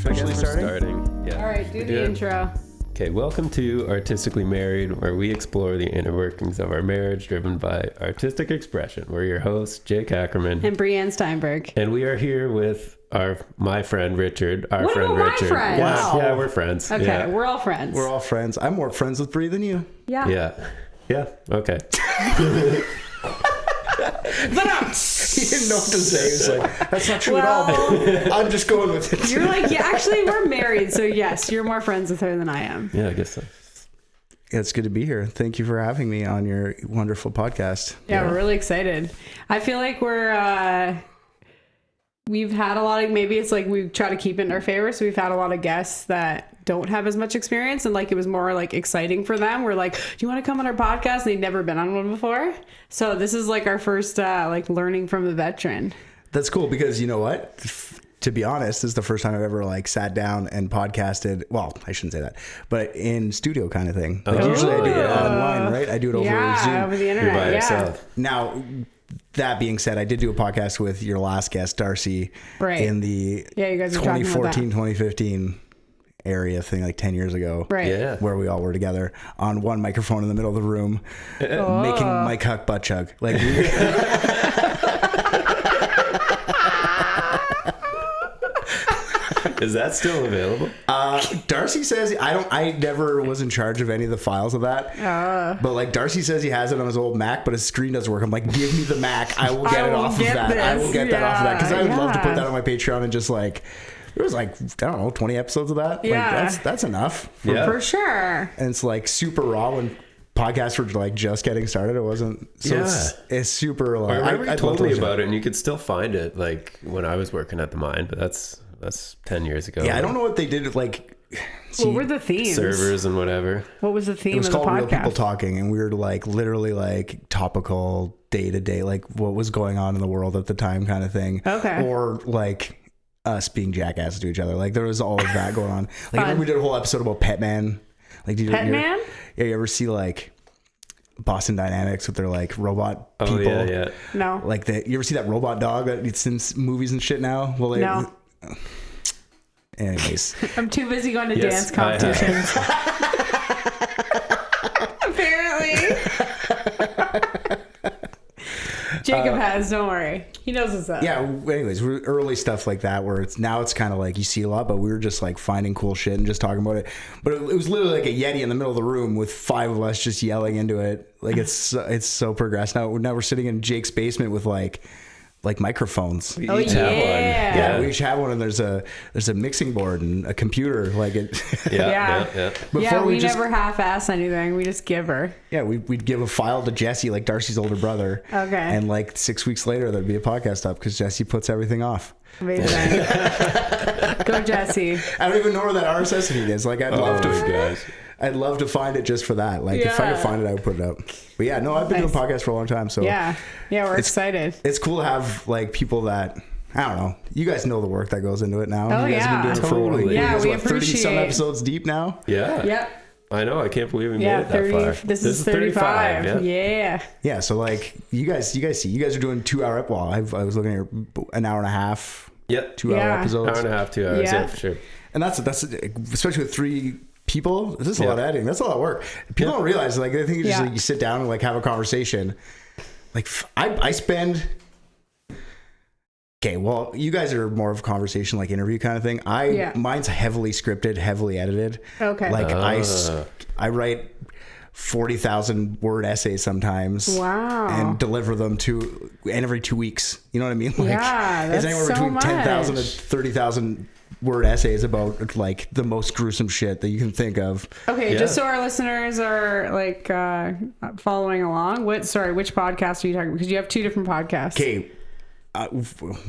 Officially starting? Yeah. All right, do the intro. Okay, welcome to Artistically Married, where we explore the inner workings of our marriage driven by artistic expression. We're your hosts, Jake Ackerman. And Brienne Steinberg. And we are here with my friend Richard. What about my friend? Wow. Wow. Yeah, we're friends. Okay, yeah. We're all friends. We're all friends. I'm more friends with Brie than you. Yeah. Yeah, okay. But He didn't know what to say. He was like, that's not true at all. I'm just going with it. you're like, yeah, actually, we're married. So, yes, you're more friends with her than I am. Yeah, I guess so. It's good to be here. Thank you for having me on your wonderful podcast. Yeah, we're really excited. I feel like we've had a lot of, maybe it's like we try to keep it in our favor. So we've had a lot of guests that don't have as much experience, and like it was more like exciting for them. We're like, do you want to come on our podcast? And they'd never been on one before. So this is like our first like learning from a veteran. That's cool because you know what? To be honest, this is the first time I've ever like sat down and podcasted. Well, I shouldn't say that, but in studio kind of thing. Like usually I do it online, right? I do it over Zoom. Over the internet. You're by yourself. Now, that being said, I did do a podcast with your last guest, Darcy, in the you guys were talking about that. 2015 area thing, like 10 years ago, Right. Yeah. where we all were together on one microphone in the middle of the room, making Mike Huck butt chug. Like, Is that still available? Darcy says I never was in charge of any of the files of that. But like Darcy says he has it on his old Mac, but his screen doesn't work. I'm like, give me the Mac. I will get it off of that. I will get that off of that. Because I would love to put that on my Patreon and just like, there was like, I don't know, 20 episodes of that. Yeah. Like that's enough. For sure. And it's like super raw when podcasts were like just getting started. It wasn't. So it's super like, I remember you told me about it, and you could still find it like when I was working at the mine, but that's 10 years ago. Yeah, I don't know what they did. Like, what were the themes? Servers and whatever. What was the theme of the podcast? It was called Real People Talking, and we were like literally like topical day to day, like what was going on in the world at the time kind of thing. Okay. Or like us being jackasses to each other. Like there was all of that going on. Like I remember we did a whole episode about Pet Man. Like, Pet Man? Yeah, you ever see like Boston Dynamics with their like robot people? Oh, yeah. No. Like you ever see that robot dog that it's in movies and shit now? Well, no. Anyways, I'm too busy going to dance competitions. Apparently. Jacob has, don't worry. He knows what's up. Yeah, anyways, early stuff like that where it's kind of like you see a lot, but we were just like finding cool shit and just talking about it. But it was literally like a Yeti in the middle of the room with 5 of us just yelling into it. Like it's so progressed. Now we're sitting in Jake's basement with like microphones. We each have one. Yeah, we each have one, and there's a mixing board and a computer. Like it. Yeah. Before we never half-ass anything. We just give her. Yeah, we'd give a file to Jesse, like Darcy's older brother. Okay. And like 6 weeks later, there'd be a podcast up because Jesse puts everything off. Amazing. Go Jesse. I don't even know where that RSS feed is. Like Guys. I'd love to find it just for that. Like if I could find it, I would put it up. But yeah, no, I've been doing podcasts for a long time. So yeah, we're excited. It's cool to have like people that, I don't know, you guys know the work that goes into it now. Oh, you guys have been doing it for totally. Yeah, we 30-some episodes deep now? Yeah. Yep. I know. I can't believe we made it that 30, far. This is 35. Yeah. Yeah. So like you guys are doing 2 hour, well, I was looking at an hour and a half. Yep. 2 hour episodes. Hour and a half, 2 hours. Yeah, for sure. And that's especially with 3 people, this is a lot of editing. That's a lot of work. People don't realize, like, I think you just like, you sit down and like have a conversation. Like I spend. Okay, well, you guys are more of a conversation, like interview kind of thing. Mine's heavily scripted, heavily edited. Okay. Like I write 40,000 word essays sometimes. Wow. And deliver them every 2 weeks. You know what I mean? Like, that's it's anywhere between 10,000 to 30,000 word essays about like the most gruesome shit that you can think of. Okay, just so our listeners are like following along. Which podcast are you talking about? Because you have 2 different podcasts. Okay.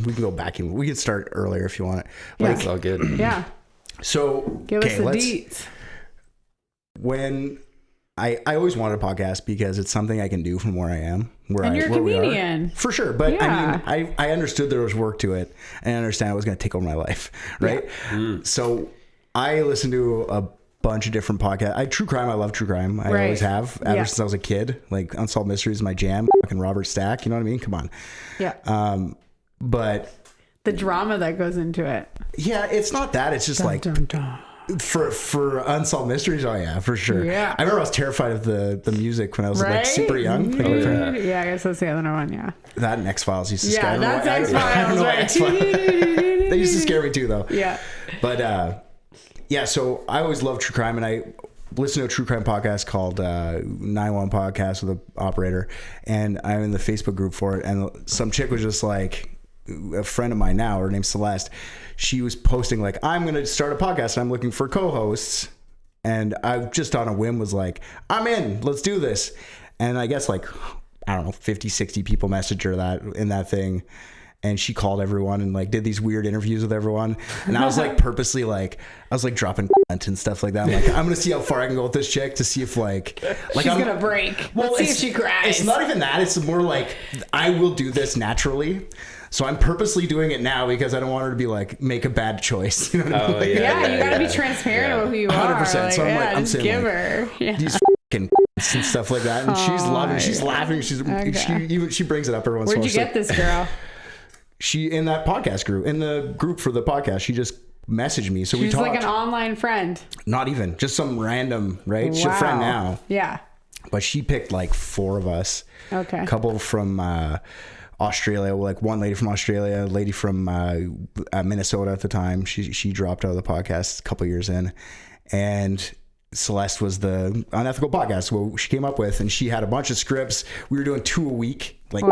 We can go back and we can start earlier if you want it. Like, it's all good. Yeah. So give us the deets. When I always wanted a podcast because it's something I can do from where I am. And you're a comedian. For sure. But I mean, I understood there was work to it, and I understand it was going to take over my life. Right. Yeah. So I listened to a bunch of different podcasts. I love true crime. I always have ever since I was a kid. Like Unsolved Mysteries is my jam. Fucking Robert Stack. You know what I mean? Come on. Yeah. But the drama that goes into it. Yeah, it's not that. It's just for Unsolved Mysteries. Oh yeah, for sure. Yeah. I remember I was terrified of the music when I was like super young. Like, Yeah, I guess that's the other one. Yeah. That and X-Files used to scare me. That's X-Files, right? They used to scare me too, though. Yeah. But yeah, so I always loved true crime, and I listened to a true crime podcast called 911 Podcast with an operator, and I'm in the Facebook group for it, and some chick was just like, a friend of mine now, her name's Celeste, she was posting like, I'm going to start a podcast and I'm looking for co-hosts. And I just on a whim was like, I'm in, let's do this. And I guess like, I don't know, 50, 60 people messaged her that in that thing. And she called everyone and like did these weird interviews with everyone. And I was like purposely like, I was like dropping and stuff like that. I'm like, I'm going to see how far I can go with this chick to see if like she's going to break. Well, let's see if she cries. It's not even that. It's more like, I will do this naturally. So I'm purposely doing it now because I don't want her to be like, make a bad choice. You know what I mean? Yeah, you gotta be transparent about who you 100%. are. 100%. Like, So I'm saying give like, her these and stuff like that. And she's loving, she's laughing. She brings it up every once in a while. Where'd you get this girl? She in that podcast group, in the group for the podcast, she just messaged me. So she's we talked. Like an online friend. Not even, just some random, right? Wow. She's a friend now. Yeah. But she picked like 4 of us. Okay. A couple from Australia, like one lady from Australia, a lady from Minnesota at the time. She dropped out of the podcast a couple years in, and Celeste was the unethical podcast what she came up with, and she had a bunch of scripts. We were doing 2 a week, like 2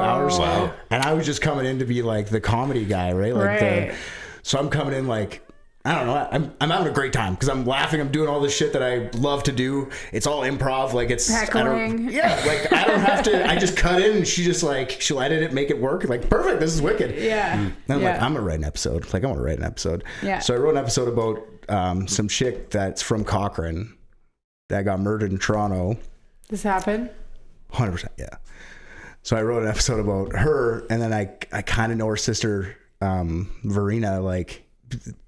hours. Wow. And I was just coming in to be like the comedy guy, right? Like so I'm coming in like, I don't know. I'm having a great time because I'm laughing. I'm doing all this shit that I love to do. It's all improv. Like it's heckling. Like I don't have to. I just cut in and she just like she'll edit it, make it work. Like perfect. This is wicked. Yeah. And I'm like, I'm gonna write an episode. Like I want to write an episode. Yeah. So I wrote an episode about some chick that's from Cochrane that got murdered in Toronto. This happened. 100%. Yeah. So I wrote an episode about her, and then I kind of know her sister, Verena, like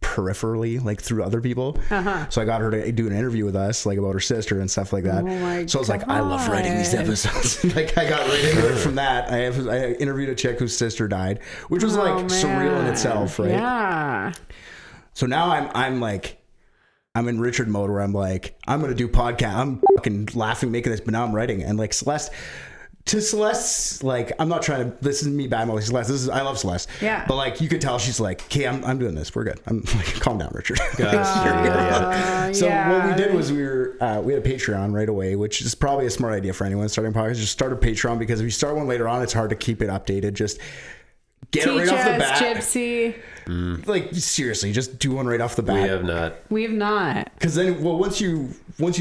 peripherally, like through other people. So I got her to do an interview with us, like about her sister and stuff like that. Oh my so I was like, I love writing these episodes. Like I got right into it from that. I interviewed a chick whose sister died, which was like surreal in itself, right? Yeah. So now I'm in Richard mode where I'm like, I'm going to do podcast. I'm fucking laughing, making this, but now I'm writing. And like Celeste, like, I'm not trying to, this is me bad mouthing Celeste. I love Celeste. Yeah. But like, you could tell she's like, okay, I'm doing this. We're good. I'm like, calm down, Richard. So what we did was we had a Patreon right away, which is probably a smart idea for anyone starting podcasts. Just start a Patreon, because if you start one later on, it's hard to keep it updated. Just get it right off the bat. Gypsy. Like seriously, just do one right off the bat. We have not. Because then, well, once you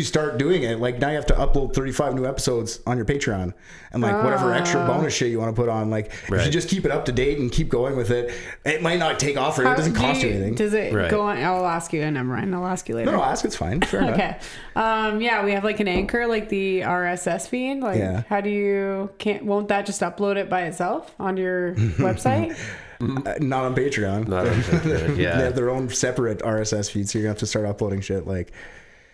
start doing it, like now you have to upload 35 new episodes on your Patreon, and like whatever extra bonus shit you want to put on. Like if you just keep it up to date and keep going with it, it might not take off. Or it doesn't cost you anything. Does it go on? I'll ask you. Never mind. I'll ask you later. No, ask. It's fine. Fair enough. Okay. Yeah, we have like an anchor, like the RSS feed. Like, how do you won't that just upload it by itself on your website? Not on Patreon. Yeah, they have their own separate RSS feed, so you're gonna have to start uploading shit. Like,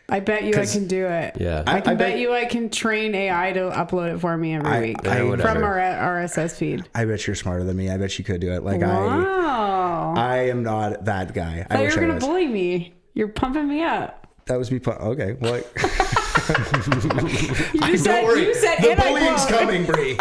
I bet you I can do it. Yeah, I bet you I can train AI to upload it for me every week from our RSS feed. I bet you're smarter than me. I bet you could do it. Like, I am not that guy. I thought you were gonna bully me. You're pumping me up. That was me. Okay, well. You said the bullying's coming, Bree.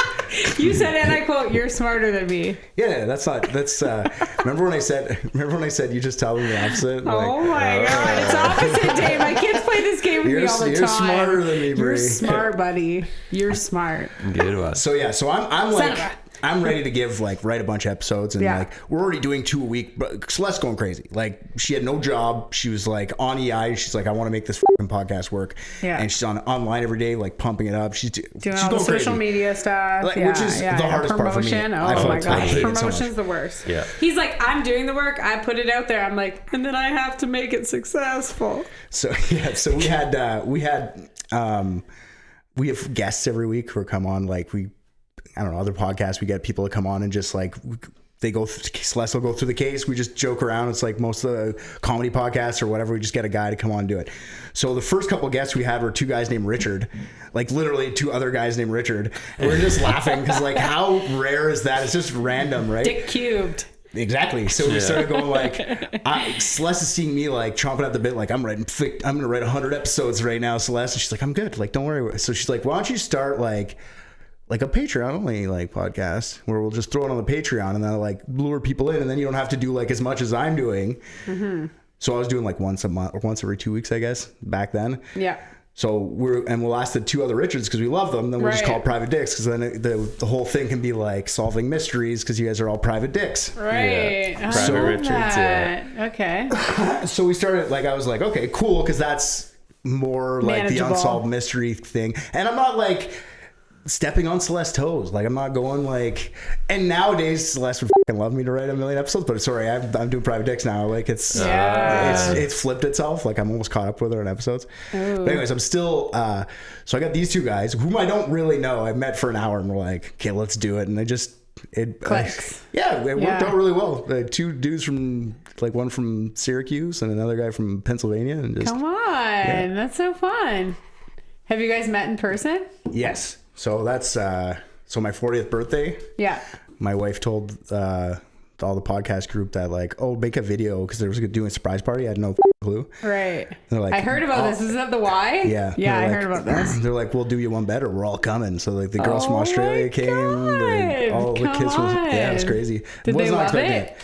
You said, and I quote, "You're smarter than me." Yeah, that's remember when I said you just tell them the opposite? Oh my god, it's opposite day. My kids play this game with me all the time. You're smarter than me, Bree. You're smart, buddy. You're smart. Good one. So I'm like, I'm ready to write a bunch of episodes, and like we're already doing 2 a week, but Celeste's going crazy. Like she had no job. She was like on EI. She's like, I want to make this fucking podcast work. Yeah. And she's online every day, like pumping it up. She's doing all the social media stuff, which is the hardest part for me. Oh my gosh, promotion's the worst. Yeah. He's like, I'm doing the work. I put it out there. I'm like, and then I have to make it successful. So we have guests every week who come on. Like I don't know, other podcasts, we get people to come on and just like, Celeste will go through the case. We just joke around. It's like most of the comedy podcasts or whatever. We just get a guy to come on and do it. So the first couple of guests we had were 2 guys named Richard, like literally 2 other guys named Richard. And we're just laughing because like how rare is that? It's just random, right? Dick cubed. Exactly. So we started going like, Celeste is seeing me like chomping at the bit, like I'm going to write 100 episodes right now, Celeste. And she's like, I'm good. Like, don't worry. So she's like, why don't you start like a Patreon only like podcast where we'll just throw it on the Patreon and then like lure people in, and then you don't have to do like as much as I'm doing. Mm-hmm. So I was doing like once a month or once every 2 weeks, I guess, back then. Yeah. So we'll ask the 2 other Richards because we love them. Then we'll just call it Private Dicks, because then the whole thing can be like solving mysteries because you guys are all private dicks. Right. Yeah. Private Richards. That. Yeah. Okay. So we started, like, I was like, okay, cool, because that's more like manageable. the unsolved mystery thing. And I'm not like stepping on Celeste's toes. Like, I'm not going like, and nowadays Celeste would fucking love me to write 1 million episodes, but sorry, I'm doing Private Dicks now. Like, it's flipped itself. Like, I'm almost caught up with her on episodes. Ooh. But anyways, I'm still, so I got these 2 guys whom I don't really know. I met for an hour and we're like, okay, let's do it. And it clicks. It worked out really well. 2 dudes from, like, one from Syracuse and another guy from Pennsylvania. And just, come on. That's so fun. Have you guys met in person? Yes. So that's so my 40th birthday. Yeah. My wife told all the podcast group that, like, oh, make a video because they were doing a surprise party. I had no clue. Right. They're like, I heard about this. Is that the why? Yeah. Yeah, I like, heard about this. They're like, we'll do you one better. We're all coming. So like the girls from Australia came. All the kids from it was crazy. Did they love it?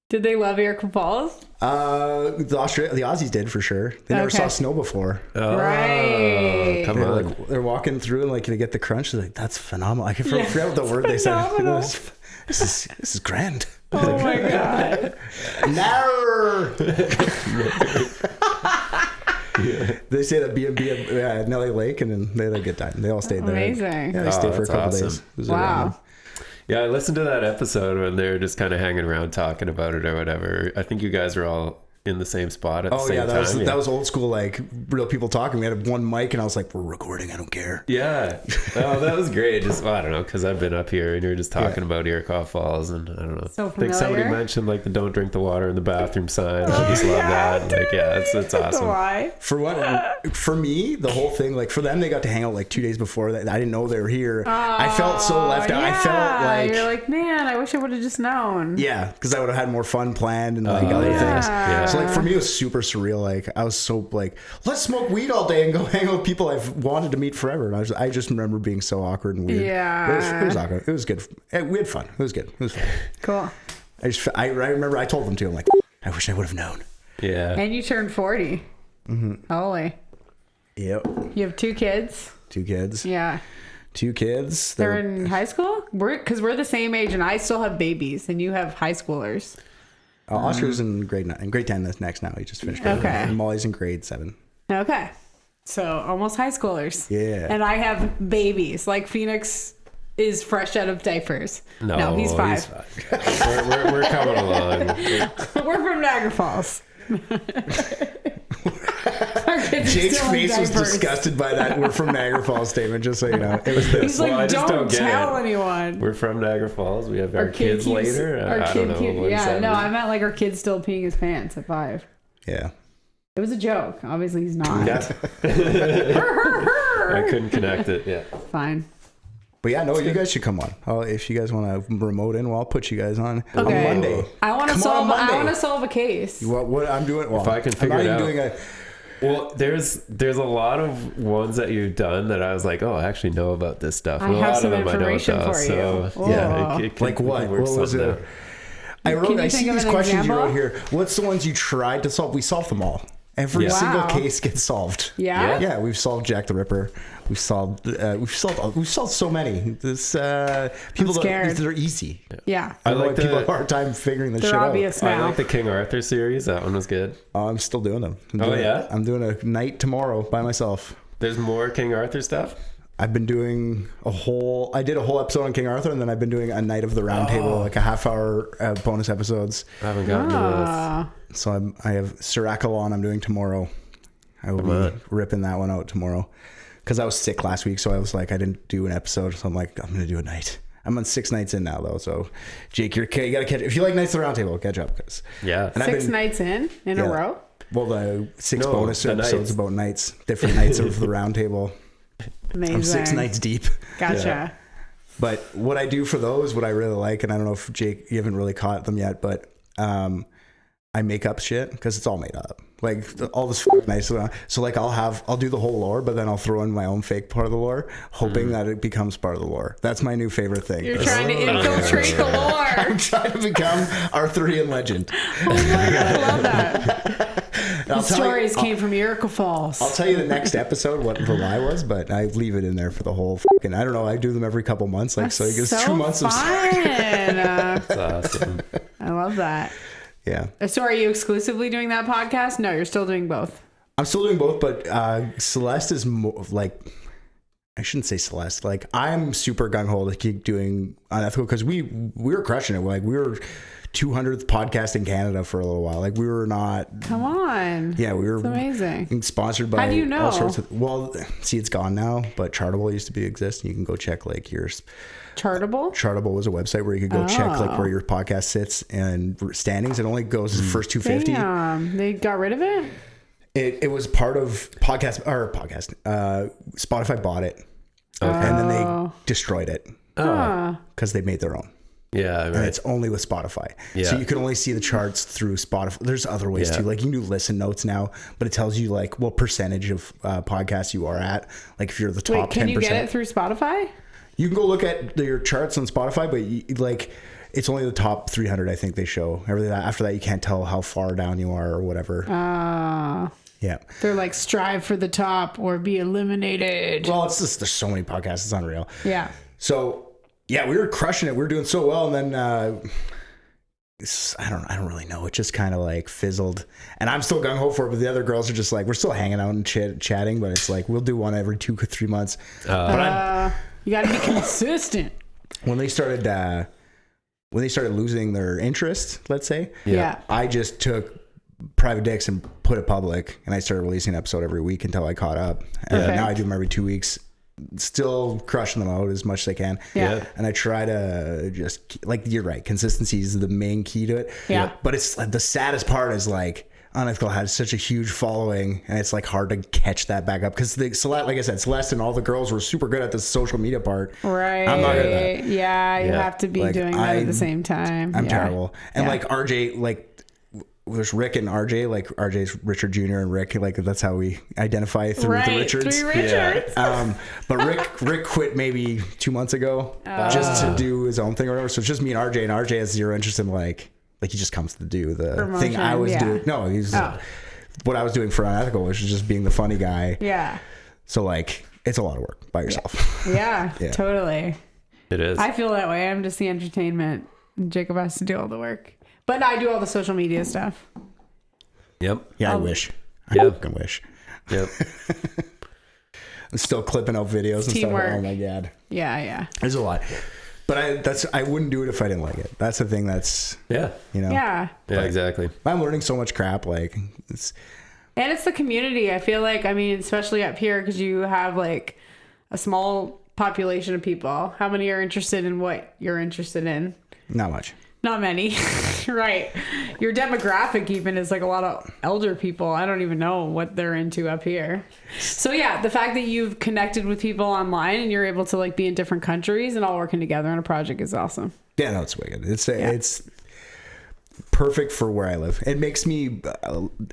Did they love Erica Falls? The Aussies did for sure. They never saw snow before. Oh, right. Come on. Like, they're walking through and like to get the crunch. They're like, that's phenomenal. I forget what the word they said. This is grand. Oh my god. Narrow. They stayed at B&B at Nelly Lake, and then they had a good time. They all stayed there. Amazing. Yeah, they stayed for a couple days. Wow. Yeah, I listened to that episode when they were just kind of hanging around talking about it or whatever. I think you guys were all in the same spot at the same time. That was old school, like real people talking. We had one mic, and I was like, "We're recording. I don't care." Yeah, oh, that was great. Just I don't know, because I've been up here and you're just talking about Iroquois Falls, and I don't know. So I think somebody mentioned like the "Don't drink the water in the bathroom" sign. I just love that. Like, yeah, it's awesome. Why? For me, the whole thing, like for them, they got to hang out like 2 days before that. I didn't know they were here. I felt so left out. I felt like you're like, man, I wish I would have just known. Yeah, because I would have had more fun planned and like other things. Yeah. So like for me, it was super surreal. Like I was so like, let's smoke weed all day and go hang out with people I've wanted to meet forever. And I just remember being so awkward and weird. Yeah, it was awkward. It was good. We had fun. It was good. It was fun. Cool. I remember I told them too. I'm like, I wish I would have known. Yeah. And you turned 40. Mm-hmm. Holy. Yep. You have 2 kids. 2 kids. Yeah. 2 kids. They're in high school? Because we're the same age, and I still have babies, and you have high schoolers. Oscar's in grade 10 this next now. He just finished. Okay. And Molly's in grade 7. Okay. So almost high schoolers. Yeah. And I have babies. Like Phoenix is fresh out of diapers. No, he's 5. We're coming along. We're from Niagara Falls. Jake's face was disgusted by that "we're from Niagara Falls" statement, just so you know. It was this. He's like, don't tell anyone. We're from Niagara Falls. We have our kids later. I don't know. I meant like our kid's still peeing his pants at 5. Yeah. It was a joke. Obviously, he's not. Yeah. I couldn't connect it. Yeah. Fine. But yeah, no, you guys should come on. If you guys want to remote in, well, I'll put you guys on on Monday. I want to solve a case. What I'm doing? Well, if I can figure it out. Well, there's a lot of ones that you've done that I was like, oh, I actually know about this stuff. I have some information for you. So yeah, like what? What was it? I see these questions you wrote here. What's the ones you tried to solve? We solved them all. Every single case gets solved. Yeah. Yeah, we've solved Jack the Ripper. We've solved so many. This people they're easy. Yeah. I like people have a hard time figuring this shit obvious out. now. I like the King Arthur series. That one was good. I'm still doing them. I'm doing a night tomorrow by myself. There's more King Arthur stuff? I've been doing I did a whole episode on King Arthur, and then I've been doing a night of the round table, like a half-hour bonus episodes. I haven't gotten to this. So I have Sir Accolon I'm doing tomorrow. I will be ripping that one out tomorrow. Because I was sick last week, so I was like, I didn't do an episode, so I'm like, I'm going to do a night. I'm on 6 nights in now, though, so Jake, you got to catch if you like Nights of the Round Table, catch up. Yeah. And 6 nights in a row? Well, the 6 bonus episodes about nights, different nights of the Round Table. Amazing. I'm 6 nights deep. Gotcha. But what I do for those, what I really like, and I don't know if Jake, you haven't really caught them yet, but I make up shit because it's all made up. Like all this nice. So like I'll do the whole lore, but then I'll throw in my own fake part of the lore, hoping that it becomes part of the lore. That's my new favorite thing. You're trying to infiltrate the lore. I'm trying to become Arthurian legend. Oh my God, I love that. The stories came from Miracle Falls. I'll tell you the next episode what the lie was, but I leave it in there for the whole fucking, I don't know, I do them every couple months. Like, so it gives 2 months of That's awesome. I love that. Yeah. So are you exclusively doing that podcast? No, you're still doing both. I'm still doing both, but Celeste is more like, I shouldn't say Celeste. Like I'm super gung-ho to keep doing Unethical because we were crushing it. Like we were 200th podcast in Canada for a little while. Like we were not. Come on. Yeah, we were. It's amazing. Being sponsored by. How do you know? All sorts of, well, see, it's gone now, but Chartable used to exist. And you can go check like your. Chartable? Chartable was a website where you could go check like where your podcast sits and standings. It only goes the first 250. Damn, they got rid of it? It was part of Spotify bought it. Okay. And then they destroyed it. Because they made their own. Yeah, right. And it's only with Spotify. Yeah. So you can only see the charts through Spotify. There's other ways too. Like you can do listen notes now, but it tells you like what percentage of podcasts you are at. Like if you're the top 10%. Can you get it through Spotify? You can go look at your charts on Spotify, but like it's only the top 300. I think they show everything. After that, you can't tell how far down you are or whatever. Yeah. They're like strive for the top or be eliminated. Well, it's just there's so many podcasts. It's unreal. Yeah. So yeah, we were crushing it. We were doing so well, and then I don't really know. It just kind of like fizzled, and I'm still gung ho for it. But the other girls are just like we're still hanging out and chatting, but it's like we'll do one every 2 or 3 months. But you got to be consistent. When they started losing their interest, let's say, I just took Private Dicks and put it public, and I started releasing an episode every week until I caught up. And now I do them every 2 weeks. Still crushing them out as much as I can. Yeah. And I try to just like you're right, consistency is the main key to it. Yeah. But it's like the saddest part is like Unethical has such a huge following, and it's like hard to catch that back up because Celeste, like I said, Celeste and all the girls were super good at the social media part. Right. I'm not good at that. Yeah, you have to be like, doing that at the same time. I'm terrible. And like RJ, like there's Rick and RJ, like RJ's Richard Jr. and Rick, like that's how we identify through the Richards. Three Richards. Yeah. But Rick quit maybe 2 months ago just to do his own thing or whatever. So it's just me and RJ has zero interest in like he just comes to do the promotion, thing I was doing. No, he's what I was doing for Unethical, which is just being the funny guy. Yeah. So like it's a lot of work by yourself. Yeah, totally. It is. I feel that way. I'm just the entertainment. Jacob has to do all the work. But I do all the social media stuff. Yep. Yeah, I wish. I fucking wish. Yep. I'm still clipping out videos and Teamwork. stuff. Oh my God. Yeah. There's a lot. But I wouldn't do it if I didn't like it. That's the thing that's, you know. Yeah, exactly. I'm learning so much crap. Like, and it's the community. I feel like, I mean, especially up here, because you have like a small population of people. How many are interested in what you're interested in? Not much. Not many. Right. Your demographic even is like a lot of elder people. I don't even know what they're into up here. So yeah, the fact that you've connected with people online and you're able to like be in different countries and all working together on a project is awesome. Yeah, no, it's wicked. It's perfect for where I live. It makes me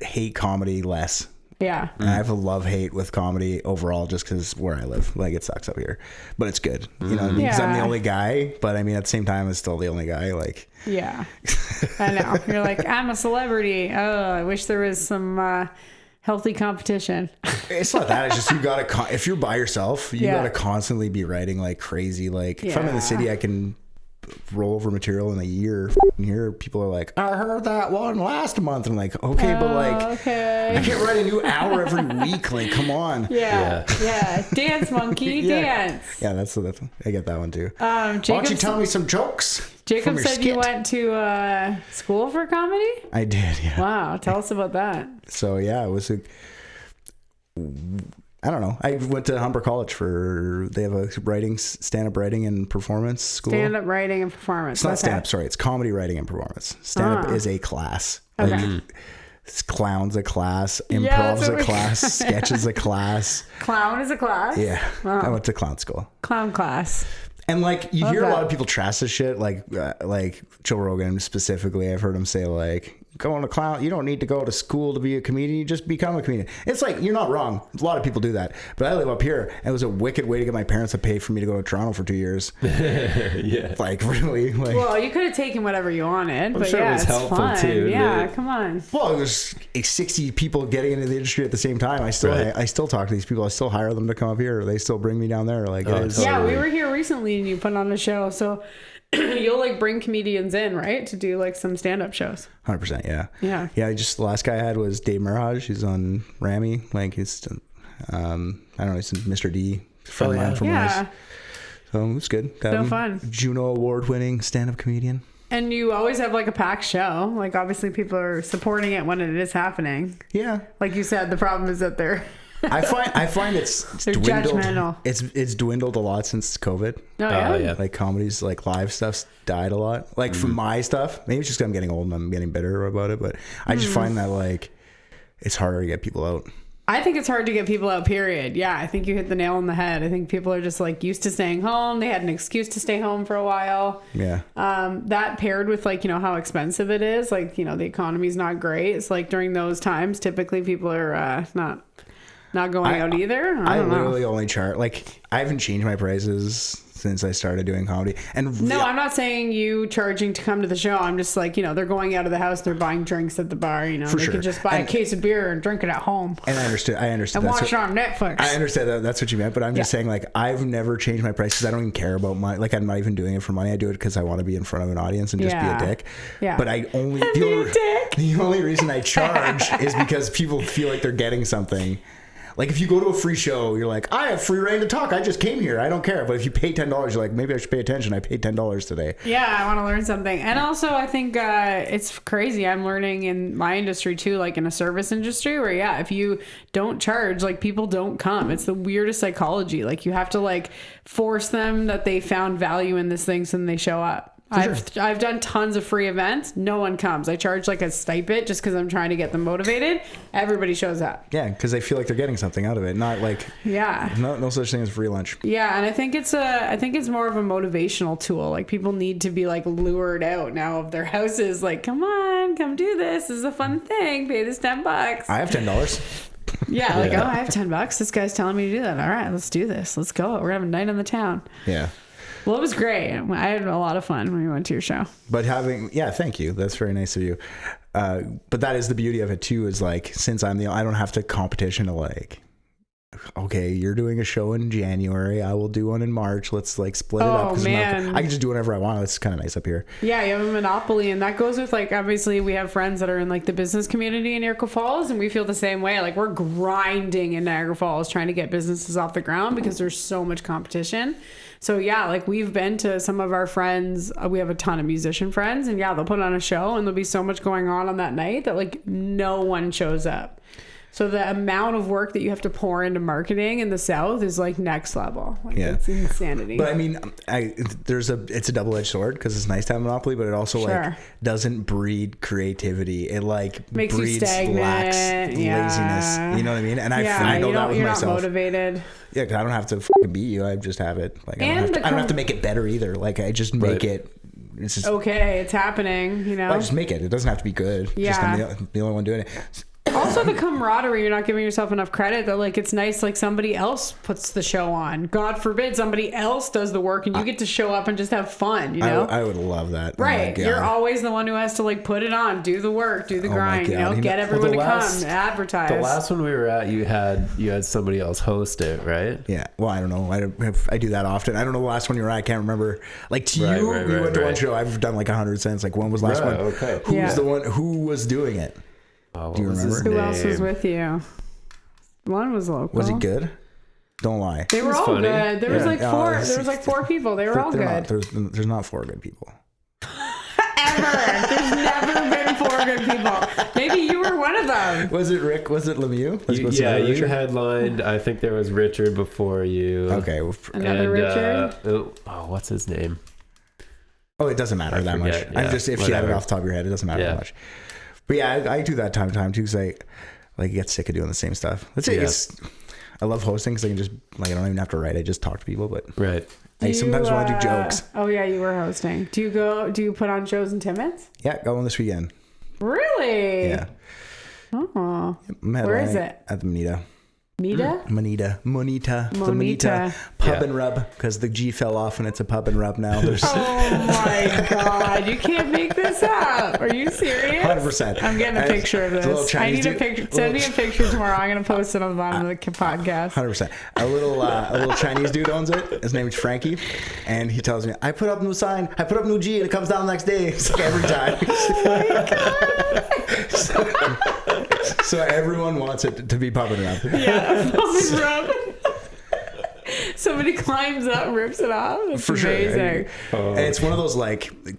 hate comedy less. Yeah. And I have a love-hate with comedy overall just because where I live. Like, it sucks up here. But it's good. You know what I mean? Because I'm the only guy. But, I mean, at the same time, I'm still the only guy. Like, yeah. I know. You're like, I'm a celebrity. Oh, I wish there was some healthy competition. It's not that. It's just you got to... if you're by yourself, you got to constantly be writing like crazy. Like, if I'm in the city, I can roll over material in a year. Here people are like, I heard that one last month. And I'm like, okay, but like I can't write a new hour every week. Like, come on. Yeah. Dance monkey, dance. Yeah, that's I get that one too. Why don't you tell me some jokes? Jacob said you went to school for comedy? I did, yeah. Wow, tell us about that. So yeah, it was I don't know. I went to Humber College they have a stand-up writing and performance school. Stand-up writing and performance. It's not stand-up, sorry. It's comedy writing and performance. Stand-up is a class. Okay. Like, clown's a class. Improv's a class. Sketch is a class. Clown is a class? Yeah. Wow. I went to clown school. Clown class. And like you hear a lot of people trash this shit, like Joe Rogan specifically. I've heard him say like, "Going to clown, you don't need to go to school to be a comedian. You just become a comedian." It's like you're not wrong. A lot of people do that, but I live up here, and it was a wicked way to get my parents to pay for me to go to Toronto for 2 years. Yeah, like really. Like, well, you could have taken whatever you wanted, but sure yeah, it was it's helpful fun. too. Yeah, come on. Well, it was 60 people getting into the industry at the same time. I still talk to these people. I still hire them to come up here. They still bring me down there. Like, it is. Totally. Yeah, we were here recently, and you put on a show, so you'll like bring comedians in, right, to do like some stand-up shows. 100%. Yeah. Just the last guy I had was Dave Mirage. He's on Ramy. Like he's, I don't know. He's Mr. D, friend of mine from Rice. So it was good. So fun. Juno Award-winning stand-up comedian. And you always have like a packed show. Like obviously people are supporting it when it is happening. Yeah. Like you said, the problem is that they're I find it's dwindled. Judgmental. It's dwindled a lot since COVID. Oh yeah. Like comedies, like live stuff's died a lot. Like for my stuff, maybe it's just 'cause I'm getting old and I'm getting bitter about it. But I just find that like it's harder to get people out. I think it's hard to get people out, period. Yeah, I think you hit the nail on the head. I think people are just like used to staying home. They had an excuse to stay home for a while. Yeah. That paired with like, how expensive it is. Like, the economy's not great. It's like during those times, typically people are not going out either. I don't know. Literally only charge, like, I haven't changed my prices since I started doing comedy. And no, I'm not saying you charging to come to the show. I'm just like, they're going out of the house, they're buying drinks at the bar, For they sure. could just buy a case of beer and drink it at home. And I understood. And watch it on Netflix. I understand that's what you meant, but I'm just saying, like, I've never changed my prices. I don't even care about money. Like, I'm not even doing it for money. I do it because I want to be in front of an audience and just be a dick. Yeah. But the only reason I charge is because people feel like they're getting something. Like if you go to a free show, you're like, I have free reign to talk. I just came here. I don't care. But if you pay $10, you're like, maybe I should pay attention. I paid $10 today. Yeah, I want to learn something. And also, I think it's crazy. I'm learning in my industry too, like in a service industry where, if you don't charge, like people don't come. It's the weirdest psychology. Like you have to like force them that they found value in this thing so then they show up. I've done tons of free events. No one comes. I charge like a stipend just because I'm trying to get them motivated. Everybody shows up. Yeah, because they feel like they're getting something out of it. Not like no such thing as free lunch. Yeah, and I think it's more of a motivational tool. Like people need to be like lured out now of their houses. Like, come on, come do this. This is a fun thing. Pay this $10. I have $10. Yeah, like I have $10. This guy's telling me to do that. All right, let's do this. Let's go. We're having a night in the town. Yeah. Well, it was great. I had a lot of fun when we went to your show. But thank you. That's very nice of you. But that is the beauty of it too, is like, since I don't have to competition to like, okay, you're doing a show in January. I will do one in March. Let's like split it up. Man. I can just do whatever I want. It's kind of nice up here. Yeah, you have a monopoly, and that goes with like, obviously we have friends that are in like the business community in Niagara Falls, and we feel the same way. Like we're grinding in Niagara Falls trying to get businesses off the ground because there's so much competition. So like we've been to some of our friends. We have a ton of musician friends, and they'll put on a show, and there'll be so much going on that night that like no one shows up. So the amount of work that you have to pour into marketing in the South is like next level. Like, it's insanity. But I mean, it's a double-edged sword because it's nice to have a monopoly, but it also like doesn't breed creativity. It like makes breeds you stagnant, laziness. You know what I mean? And I know that with myself. You're not motivated. Yeah, because I don't have to fucking beat you. I just have it. Like I don't have to make it better either. Like I just make it. It's just okay. It's happening. I just make it. It doesn't have to be good. Yeah. Just I'm the only one doing it. Also the camaraderie, you're not giving yourself enough credit that like it's nice like somebody else puts the show on. God forbid somebody else does the work and you get to show up and just have fun, I would love that. Right. You're always the one who has to like put it on, do the work, do the grind, get everyone to come, advertise. The last one we were at, you had somebody else host it, right? Yeah. Well, I don't know. I do that often. I don't know the last one you were at. I can't remember. Like we went to one show. I've done like 100 cents. Like when was the last one? Okay. Who was the one? Who was doing it? Do you remember? Who else was with you? One was local. Was he good? Don't lie. They were all funny. Good. There was like four. There was like four people. They were all good. There's not four good people. Ever. There's never been four good people. Maybe you were one of them. Was it Rick? Was it Lemieux? You headlined. I think there was Richard before you. Okay. Another Richard? What's his name? Oh, it doesn't matter that much. Yeah, I'm just, if you have it off the top of your head, it doesn't matter that much. But yeah, I do that time to time too, because I get sick of doing the same stuff. Let's say I love hosting because I can just I don't even have to write. I just talk to people. But right, I sometimes want to do jokes. Oh yeah, you were hosting. Do you put on shows in Timmins? Yeah, got one this weekend. Really? Yeah. Oh. Where is it? At the Monita. Monita? Monita. Pub and rub, because the G fell off and it's a pub and rub now. Oh my God. You can't make this up. Are you serious? 100%. I'm getting a picture of this. I need a picture. Send me a picture tomorrow. I'm going to post it on the bottom of the podcast. 100%. A little Chinese dude owns it. His name is Frankie. And he tells me, I put up new sign. I put up new G and it comes down the next day. It's like every time. So everyone wants it to be pub and rub. Yeah, pub and rub. Somebody climbs up, rips it off. It's for amazing. Sure. And it's one of those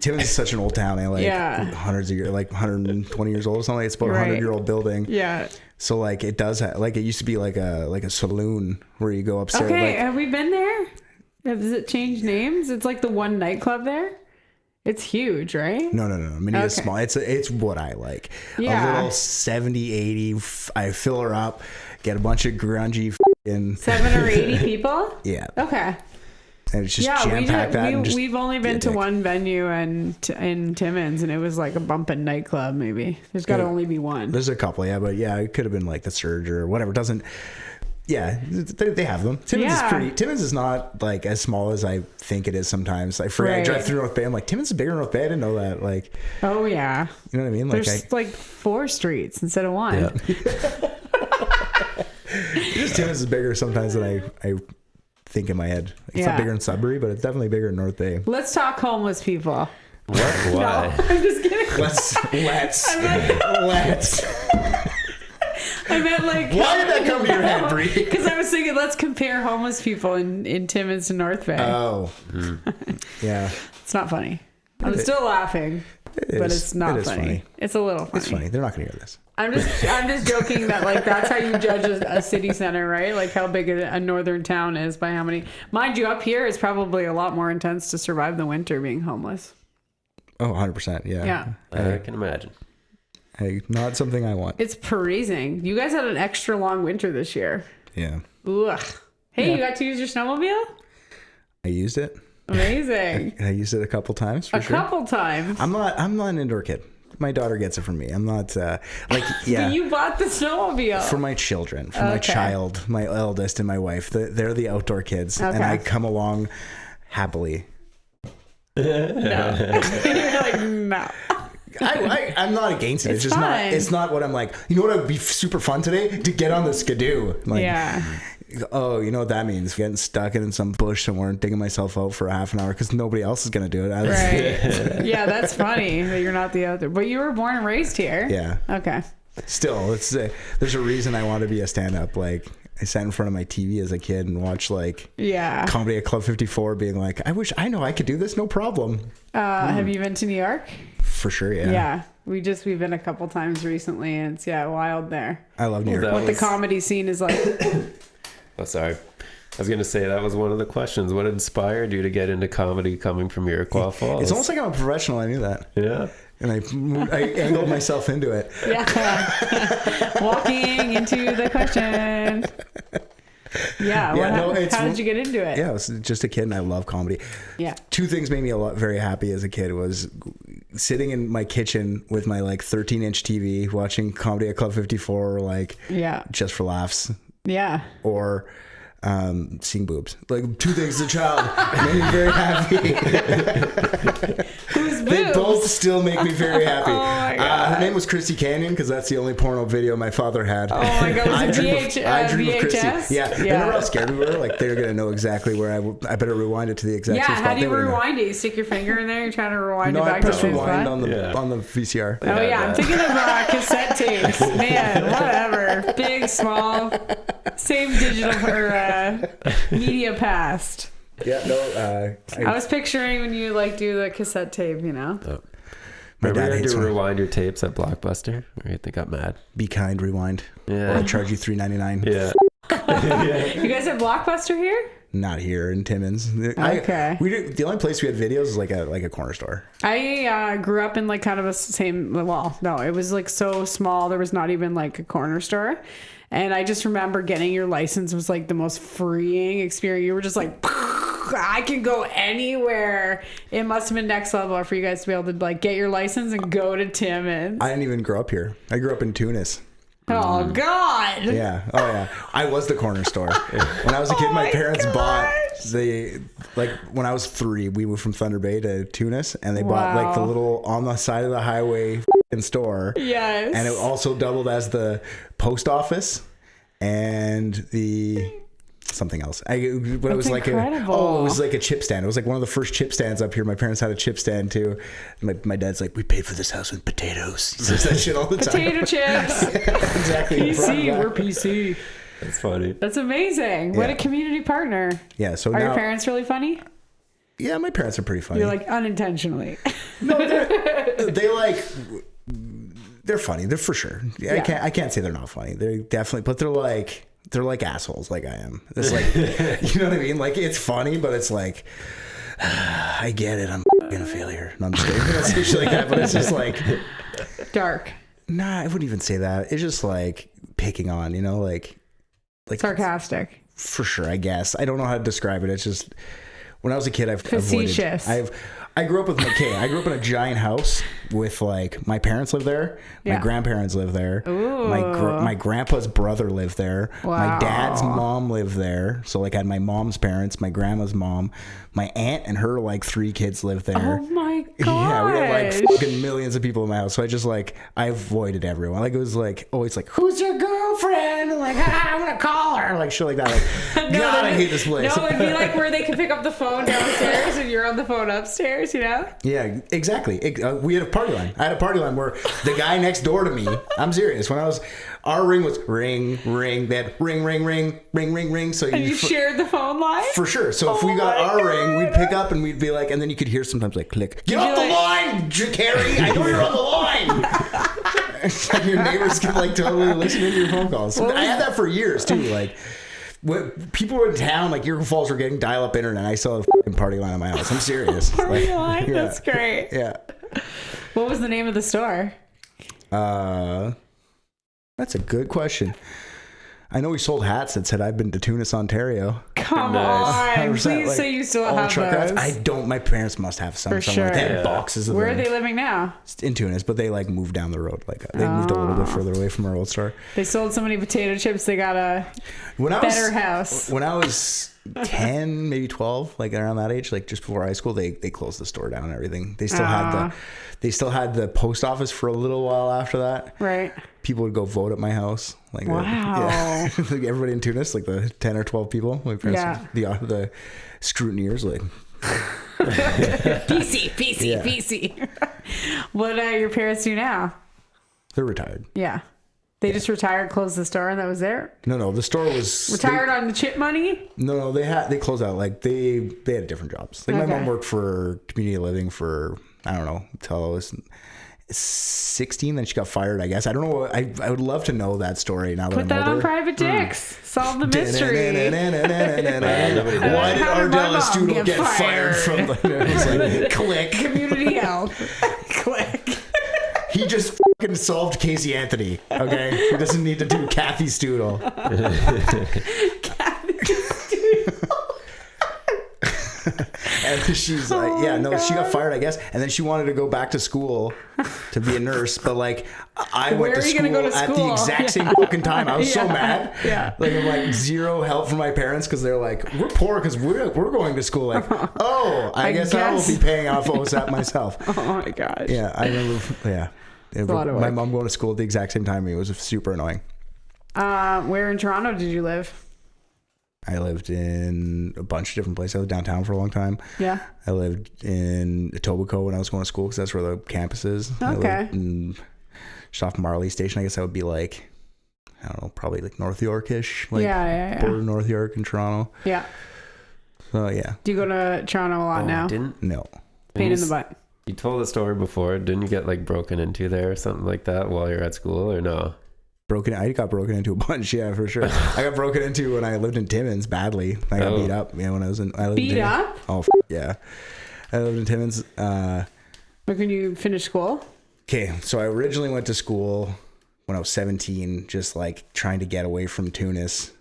Timmins is such an old town. Hundreds of years, 120 years old or something. It's about a 100-year-old building. Yeah. So it does have, it used to be like a saloon where you go upstairs. Okay, have we been there? Has it changed names? It's like the one nightclub there. It's huge, right? No. It's small. It's what I like. Yeah. A little 70, 80. I fill her up, get a bunch of grungy 7 or 80 people? Yeah. Okay. And it's just jam-packed we've only been to one venue in Timmins, and it was like a bumpin' nightclub, maybe. There's got to only be one. There's a couple, but it could have been like the Surge or whatever. It doesn't... Yeah, they have them. Timmins is not as small as I think it is sometimes. I forget. I drive through North Bay. I'm like, Timmins is bigger than North Bay. I didn't know that. Oh yeah. You know what I mean? There's 4 streets instead of 1. Yeah. Timmins is bigger sometimes than I think in my head. It's not bigger in Sudbury, but it's definitely bigger in North Bay. Let's talk homeless people. What? Why? No, I'm just kidding. Let's. I meant why did that come to your head, Bree? Because I was thinking, let's compare homeless people in Timmins to North Bay. Oh, yeah. It's not funny. I'm still laughing, but it's not funny. It's a little funny. It's funny. They're not going to hear this. I'm just joking that that's how you judge a city center, right? Like how big a northern town is by how many. Mind you, up here it's probably a lot more intense to survive the winter being homeless. Oh, 100%. Yeah. Yeah. I can imagine. Hey, not something I want. It's freezing. You guys had an extra long winter this year. Yeah. Ugh. Hey, you got to use your snowmobile? I used it. Amazing. I used it a couple times. For sure. Couple times. I'm not an indoor kid. My daughter gets it from me. I'm not But you bought the snowmobile for my children, for my child, my eldest, and my wife. They're the outdoor kids, and I come along happily. No. You're like, no. I'm not against it. It's just not. It's not what I'm like. You know what would be super fun today? To get on the skidoo. Oh, you know what that means? Getting stuck in some bush somewhere and digging myself out for a half an hour because nobody else is gonna do it. Right. Yeah, that's funny that you're not the other. But you were born and raised here. Yeah. Okay. Still, there's a reason I want to be a stand-up. I sat in front of my TV as a kid and watched comedy at Club 54, being like, I know I could do this, no problem. Have you been to New York? For sure, yeah. Yeah, we've been a couple times recently, and it's wild there. I love New York. What the comedy scene is like. Oh, sorry. I was going to say that was one of the questions. What inspired you to get into comedy coming from Iroquois Falls? It's almost like I'm a professional. I knew that. Yeah. And I angled myself into it. Yeah. Walking into the question. Yeah. How did you get into it? Yeah, I was just a kid and I love comedy. Yeah. 2 things made me very happy as a kid was sitting in my kitchen with my 13-inch TV watching comedy at Club 54 just for laughs. Yeah. Or seeing boobs. 2 things as a child made me very happy. Whose boobs? They both still make me very happy. Oh my God. Her name was Christy Canyon because that's the only porno video my father had. Oh my God. Was it I dream of Christy. VHS? Yeah. Remember how scared we were? They're going to know exactly where I better rewind it to the exact same spot. How do you rewind it? You stick your finger in there, you're trying to rewind it back to the spot? No, I press rewind on the VCR. Oh yeah, I'm thinking of cassette tapes. Man, whatever. Big, small, same digital or media past. Yeah, no. I was picturing when you do the cassette tape, you know. Oh. Remember you had to rewind your tapes at Blockbuster? Or they got mad. Be kind, rewind. Yeah. Or I'll charge you $3.99. Yeah. You guys have Blockbuster here? Not here in Timmins. Okay. The only place we had videos is like a corner store. I grew up in kind of a same. Well, no, it was so small. There was not even a corner store. And I just remember getting your license was the most freeing experience. You were just I can go anywhere. It must have been next level for you guys to be able to like get your license and go to Timmins. I didn't even grow up here. I grew up in Tunis. Oh God. Yeah. Oh yeah. I was the corner store. When I was a kid, my parents bought when I was 3, we moved from Thunder Bay to Tunis, and they bought like the little on the side of the highway store. Yes. And it also doubled as the post office and the something else. It was incredible. It was like a chip stand. It was like one of the first chip stands up here. My parents had a chip stand too. My dad's like, we paid for this house with potatoes. He says that shit all the time. Potato chips. Exactly. PC. We're PC. That's funny. That's amazing. What a community partner. Yeah. So are now, your parents really funny? Yeah, my parents are pretty funny. You're like unintentionally. No, they're funny. They're for sure. Yeah. I can't say they're not funny. They're definitely, but they're like assholes like I am. It's like, you know what I mean? Like, it's funny, but it's like, I get it. I'm a failure. No, I'm just kidding. It's usually like that, but it's just like dark. Nah, I wouldn't even say that. It's just like picking on, you know, like sarcastic. For sure, I guess. I don't know how to describe it. It's just when I was a kid, facetious. I grew up with I grew up in a giant house with like my parents lived there, my grandparents lived there, my grandpa's brother lived there, my dad's mom lived there. So like I had my mom's parents, my grandma's mom, my aunt and her like 3 kids lived there. Oh my god! Yeah, we had like fucking millions of people in my house. So I avoided everyone. Like it was like always like, who's your girlfriend? And like I'm gonna call her. Like shit like that. Like God, I hate this place. No, it'd be like where they could pick up the phone downstairs and you're on the phone upstairs. You know? Yeah, exactly. We had a party line. I had a party line where the guy next door to me, I'm serious, our ring was ring, ring, they had ring, ring, ring, ring, ring, ring. So you shared the phone line? For sure. So if we got our ring, we'd pick up and we'd be like, and then you could hear sometimes like click. Get off the line, Carrie. I know you're on the line. Your neighbors can like totally listen to your phone calls. I had that for years too. Like, when people were in town, like Eagle Falls were getting dial-up internet. I still had a fucking party line at my house. I'm serious. Party line? Yeah. That's great. Yeah. What was the name of the store? That's a good question. I know we sold hats that said I've been to Tunis, Ontario. Come on. Please like, say you still have those. I don't. My parents must have some. For somewhere. Sure. They have boxes of Where them. are they living now? In Tunis, but they like moved down the road. Like they moved a little bit further away from our old store. They sold so many potato chips they got a better house. When I was 10, maybe 12, like around that age, like just before high school, they closed the store down and everything. They still had the post office for a little while after that. Right. People would go vote at my house. Like wow. Like everybody in Tunis, like the 10 or 12 people. My parents, the scrutineers, like PC. What your parents do now? They're retired. Yeah. They just retired, closed the store, and that was there? No, the store was retired on the chip money? No, they closed out. Like they had different jobs. Like my mom worked for community living for I don't know until I was 16. Then she got fired. I guess I don't know. I would love to know that story now that I'm older. Put that on Private Dicks. Solve the mystery. Why did Artistically Steudle get fired from the? It was like click. Community health. Click. He just fucking solved Casey Anthony. Okay, he doesn't need to do Kathy Steudle. Kathy Steudle. And she's like, she got fired, I guess. And then she wanted to go back to school to be a nurse. But like, I went to school at the exact same fucking time. I was so mad. Yeah. Like, I'm like zero help from my parents because they're like, we're poor because we're going to school. Like, I guess I will be paying off OSAP myself. Oh my gosh. Yeah, I remember. Yeah. My mom going to school at the exact same time. It was super annoying. Where in Toronto did you live? I lived in a bunch of different places. I lived downtown for a long time. Yeah. I lived in Etobicoke when I was going to school because that's where the campus is. Okay. I lived in, just off Marley Station. I guess that would be like, I don't know, probably like North York-ish. Like border North York and Toronto. Yeah. So yeah. Do you go to Toronto a lot now? No. Pain in the butt. You told the story before. Didn't you get like broken into there or something like that while you're at school or no? I got broken into a bunch, yeah, for sure. I got broken into when I lived in Timmins badly. I got beat up, when I was in. Beat up? Oh, yeah. I lived in Timmins. Like when you finished school? Okay, so I originally went to school when I was 17, just like trying to get away from Tunis.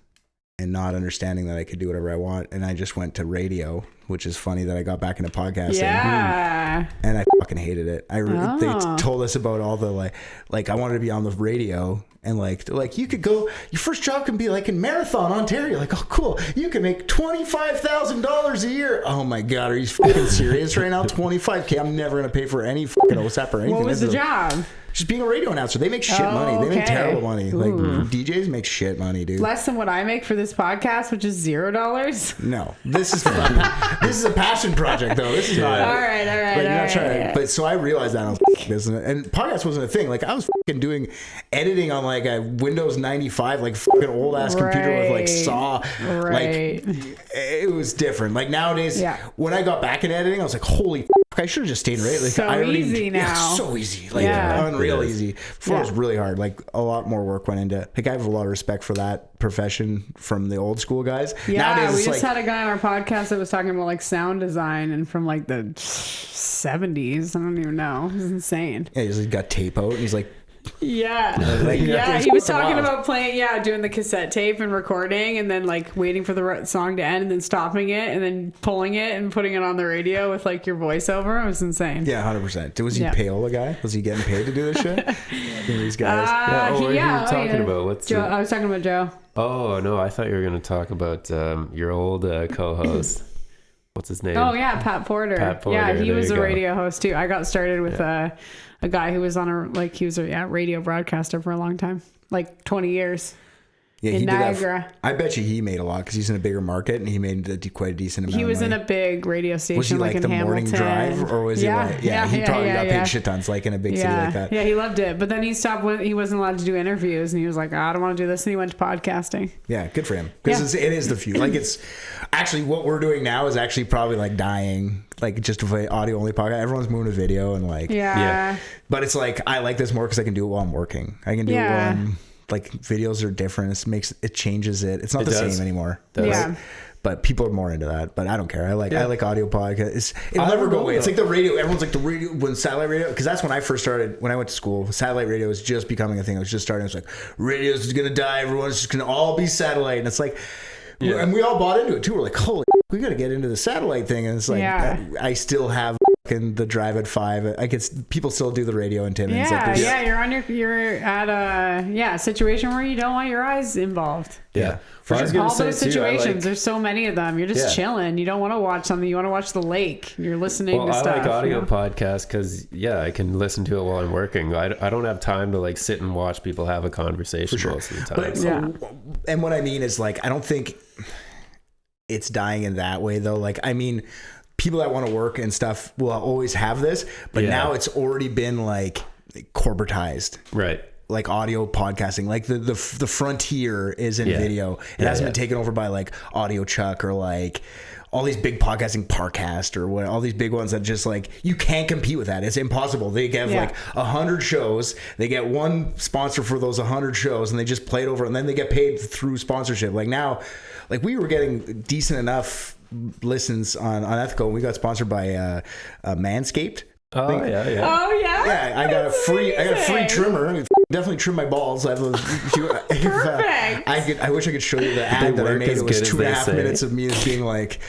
and not understanding that I could do whatever I want. And I just went to radio, which is funny that I got back into podcasting. Yeah. And I fucking hated it. They told us about all the like I wanted to be on the radio, and they're like, you could go, your first job can be like in Marathon, Ontario. Like, oh cool, you can make $25,000 a year. Oh my god, are you fucking serious right now? $25K. I'm never gonna pay for any fucking OSAP or anything. What was the job? Just being a radio announcer. They make shit money. They make terrible money. Like DJs make shit money, dude. Less than what I make for this podcast, which is $0. No, this is this is a passion project, though. This is not. All right. Like, you're not trying. But so I realized that I was this, and podcast wasn't a thing. Like I was fucking doing editing on like a Windows 95, like fucking old ass computer with like saw. Right. Like it was different. Like nowadays, when I got back in editing, I was like, holy fuck, I should have just stayed in radio. Like, so easy now. Yeah, so easy. Like unreal easy. Before it was really hard. Like a lot more work went into. Like I have a lot of respect for that profession from the old school guys. Yeah, nowadays, we just had a guy on our podcast that was talking about like sound design and from like the 70s. I don't even know. It was insane. Yeah, he's got tape out and he's like, he was talking about doing the cassette tape and recording and then like waiting for the song to end and then stopping it and then pulling it and putting it on the radio with like your voiceover. It was insane. Yeah, 100%. Was he Paola guy? Was he getting paid to do this shit? These guys. What are you talking about? What's Joe? I was talking about Joe. Oh no, I thought you were going to talk about your old co-host. What's his name? Oh yeah, Pat Porter. Yeah, he was a radio host too. I got started with a guy who was on he was a radio broadcaster for a long time, like 20 years. Yeah, in Niagara. I bet you he made a lot because he's in a bigger market and he made quite a decent amount. He was of money. in a big radio station. Was he like in the Hamilton. morning drive, or was he like? Yeah, he probably got paid shit tons, like in a big city like that. Yeah, he loved it, but then he stopped. He wasn't allowed to do interviews, and he was like, I don't want to do this, and he went to podcasting. Yeah, good for him because it is the future. Like it's actually what we're doing now is actually probably like dying. Like just an audio only podcast. Everyone's moving to video and like But it's like I like this more because I can do it while I'm working. I can do it while I'm like videos are different. It changes it. It's not the same anymore. Yeah. But people are more into that. But I don't care. I like audio podcasts. It'll never go away. It's like the radio. Everyone's like the radio when satellite radio, because that's when I first started. When I went to school, satellite radio was just becoming a thing. I was just starting. It's like radio's gonna die. Everyone's just gonna all be satellite. And it's like, and we all bought into it too. We're like, holy, we got to get into the satellite thing. And it's like, I still have the drive at 5. I guess people still do the radio in Timmins. You're at a situation where you don't want your eyes involved. Yeah. For sure. All those situations, there's so many of them. You're just chilling. You don't want to watch something. You want to watch the lake. You're listening to stuff. I like audio podcasts because I can listen to it while I'm working. I don't have time to like sit and watch people have a conversation most of the time. And what I mean is like I don't think it's dying in that way though. Like I mean, people that want to work and stuff will always have this, but now it's already been like corporatized, right? Like audio podcasting, like the frontier is in video. It hasn't been taken over by like Audio Chuck or like all these big podcasting, Parcast or what, all these big ones that just like you can't compete with that. It's impossible. They have like 100 shows. They get one sponsor for those 100 shows, and they just play it over, and then they get paid through sponsorship. Like now, like we were getting decent enough listens on Ethical. We got sponsored by Manscaped. Oh yeah. Yeah, I got a free trimmer. Definitely trim my balls. I have those. I wish I could show you the ad that I made. It was 2.5 minutes of me being like,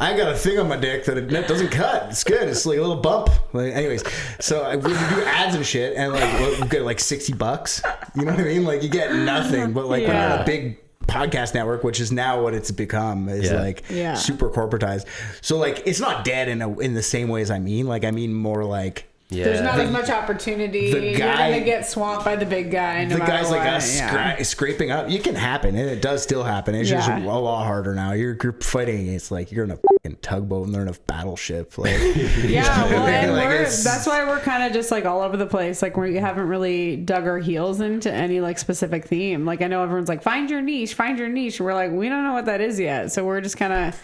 I got a thing on my dick that it doesn't cut. It's good. It's like a little bump. Like, anyways, so we do ads and shit, and like we get like $60. You know what I mean? Like you get nothing, but like when you're a big podcast network, which is now what it's become, is like super corporatized. So like it's not dead in the same way as I mean more like there's not as much opportunity. You're gonna get swamped by the big guy. The guys like us scraping up. It can happen, and it does still happen. It's just a lot harder now. You're fighting. It's like you're in a fucking tugboat and they're in a battleship. Like that's why we're kind of just like all over the place. Like we haven't really dug our heels into any like specific theme. Like I know everyone's like find your niche. We're like we don't know what that is yet. So we're just kind of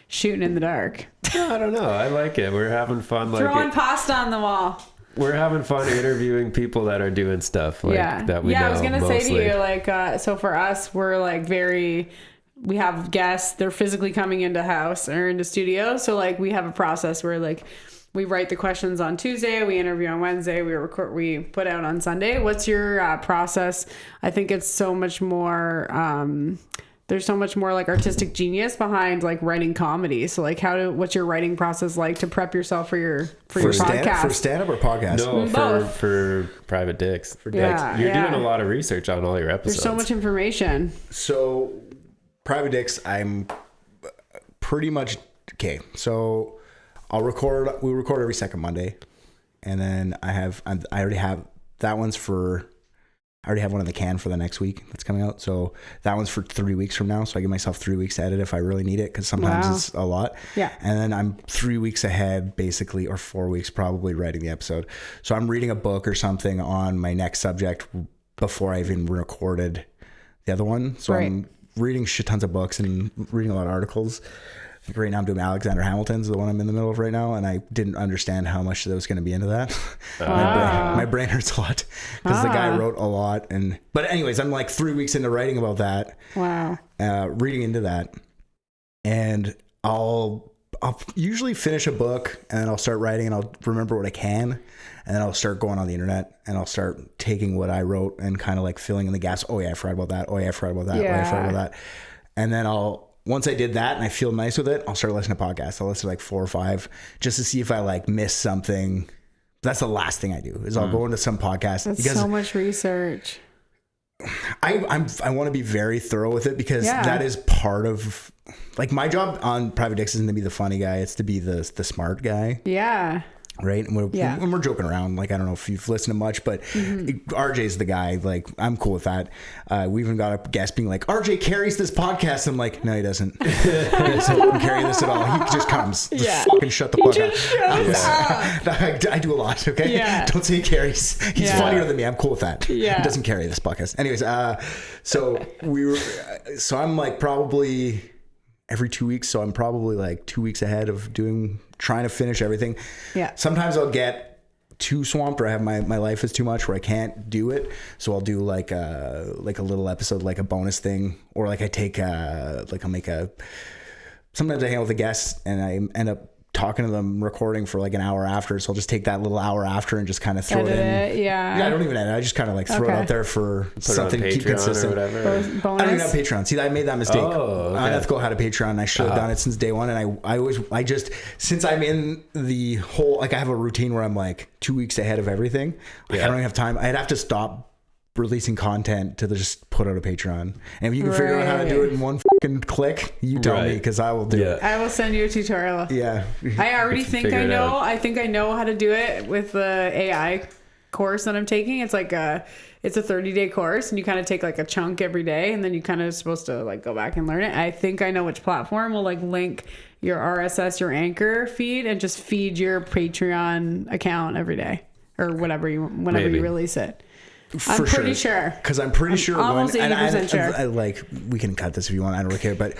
shooting in the dark. I don't know. I like it. We're having fun. Throwing pasta on the wall. We're having fun interviewing people that are doing stuff like that we know. I was going to say to you, like, so for us, we're like we have guests, they're physically coming into house or into studio. So like we have a process where like we write the questions on Tuesday, we interview on Wednesday, we put out on Sunday. What's your process? I think it's so much more there's so much more like artistic genius behind like writing comedy. So like what's your writing process like to prep yourself for your podcast? For stand-up or podcast? No, for private dicks. For dicks. You're doing a lot of research on all your episodes. There's so much information. So private dicks, I'm pretty much okay. So we record every second Monday, and then I already have that one's for. I already have one in the can for the next week that's coming out. So that one's for 3 weeks from now. So I give myself 3 weeks to edit if I really need it, because sometimes it's a lot. Yeah. And then I'm 3 weeks ahead, basically, or 4 weeks probably, writing the episode. So I'm reading a book or something on my next subject before I even recorded the other one. So I'm reading shit tons of books and reading a lot of articles. Like right now I'm doing Alexander Hamilton's, the one I'm in the middle of right now, and I didn't understand how much that was going to be into that. My brain hurts a lot because the guy wrote a lot. But anyways, I'm like 3 weeks into writing about that. Wow. Reading into that, and I'll usually finish a book and then I'll start writing and I'll remember what I can, and then I'll start going on the internet and I'll start taking what I wrote and kind of like filling in the gaps. Oh yeah, I forgot about that. Oh yeah, I forgot about that. Yeah. Oh yeah, I forgot about that. And then once I did that and I feel nice with it, I'll start listening to podcasts. I'll listen to like 4 or 5 just to see if I like miss something. That's the last thing I do is I'll go into some podcast. That's because so much research. I want to be very thorough with it, because that is part of like my job on Private Dicks isn't to be the funny guy. It's to be the smart guy. Yeah. Right. And we're joking around. Like, I don't know if you've listened to much, but RJ's the guy. Like, I'm cool with that. We even got a guest being like, RJ carries this podcast. I'm like, no, he doesn't. He doesn't carry this at all. He just comes. Just fucking shut the fuck up. I do a lot. Okay. Yeah. Don't say he carries. He's funnier than me. I'm cool with that. Yeah. He doesn't carry this podcast. Anyways, so I'm like probably every 2 weeks. So I'm probably like 2 weeks ahead of trying to finish everything. Yeah. Sometimes I'll get too swamped, or I have my life is too much where I can't do it. So I'll do like a little episode, like a bonus thing, or like I take sometimes I hang out with a guest and I end up talking to them, recording for like an hour after. So I'll just take that little hour after and just kind of throw it in. Yeah. I don't even edit. I just kind of like throw it out there for something to keep consistent. Or whatever. Bonus. I don't even have Patreon. See, I made that mistake. Unethical had a Patreon. I should have done it since day one. And I just, since I'm in the whole, like I have a routine where I'm like 2 weeks ahead of everything. Like I don't even have time. I'd have to stop releasing content to just put out a Patreon. And if you can figure out how to do it in one fucking click, you tell me, because I will do it. I will send you a tutorial. Yeah. I already think I know. I think I know how to do it with the AI course that I'm taking. It's like it's a 30-day course, and you kind of take like a chunk every day, and then you kind of supposed to like go back and learn it. I think I know which platform will like link your RSS, your Anchor feed, and just feed your Patreon account every day or whenever you release it. I'm pretty sure. Because I'm pretty sure. Almost 80% sure. Like, we can cut this if you want. I don't really care. But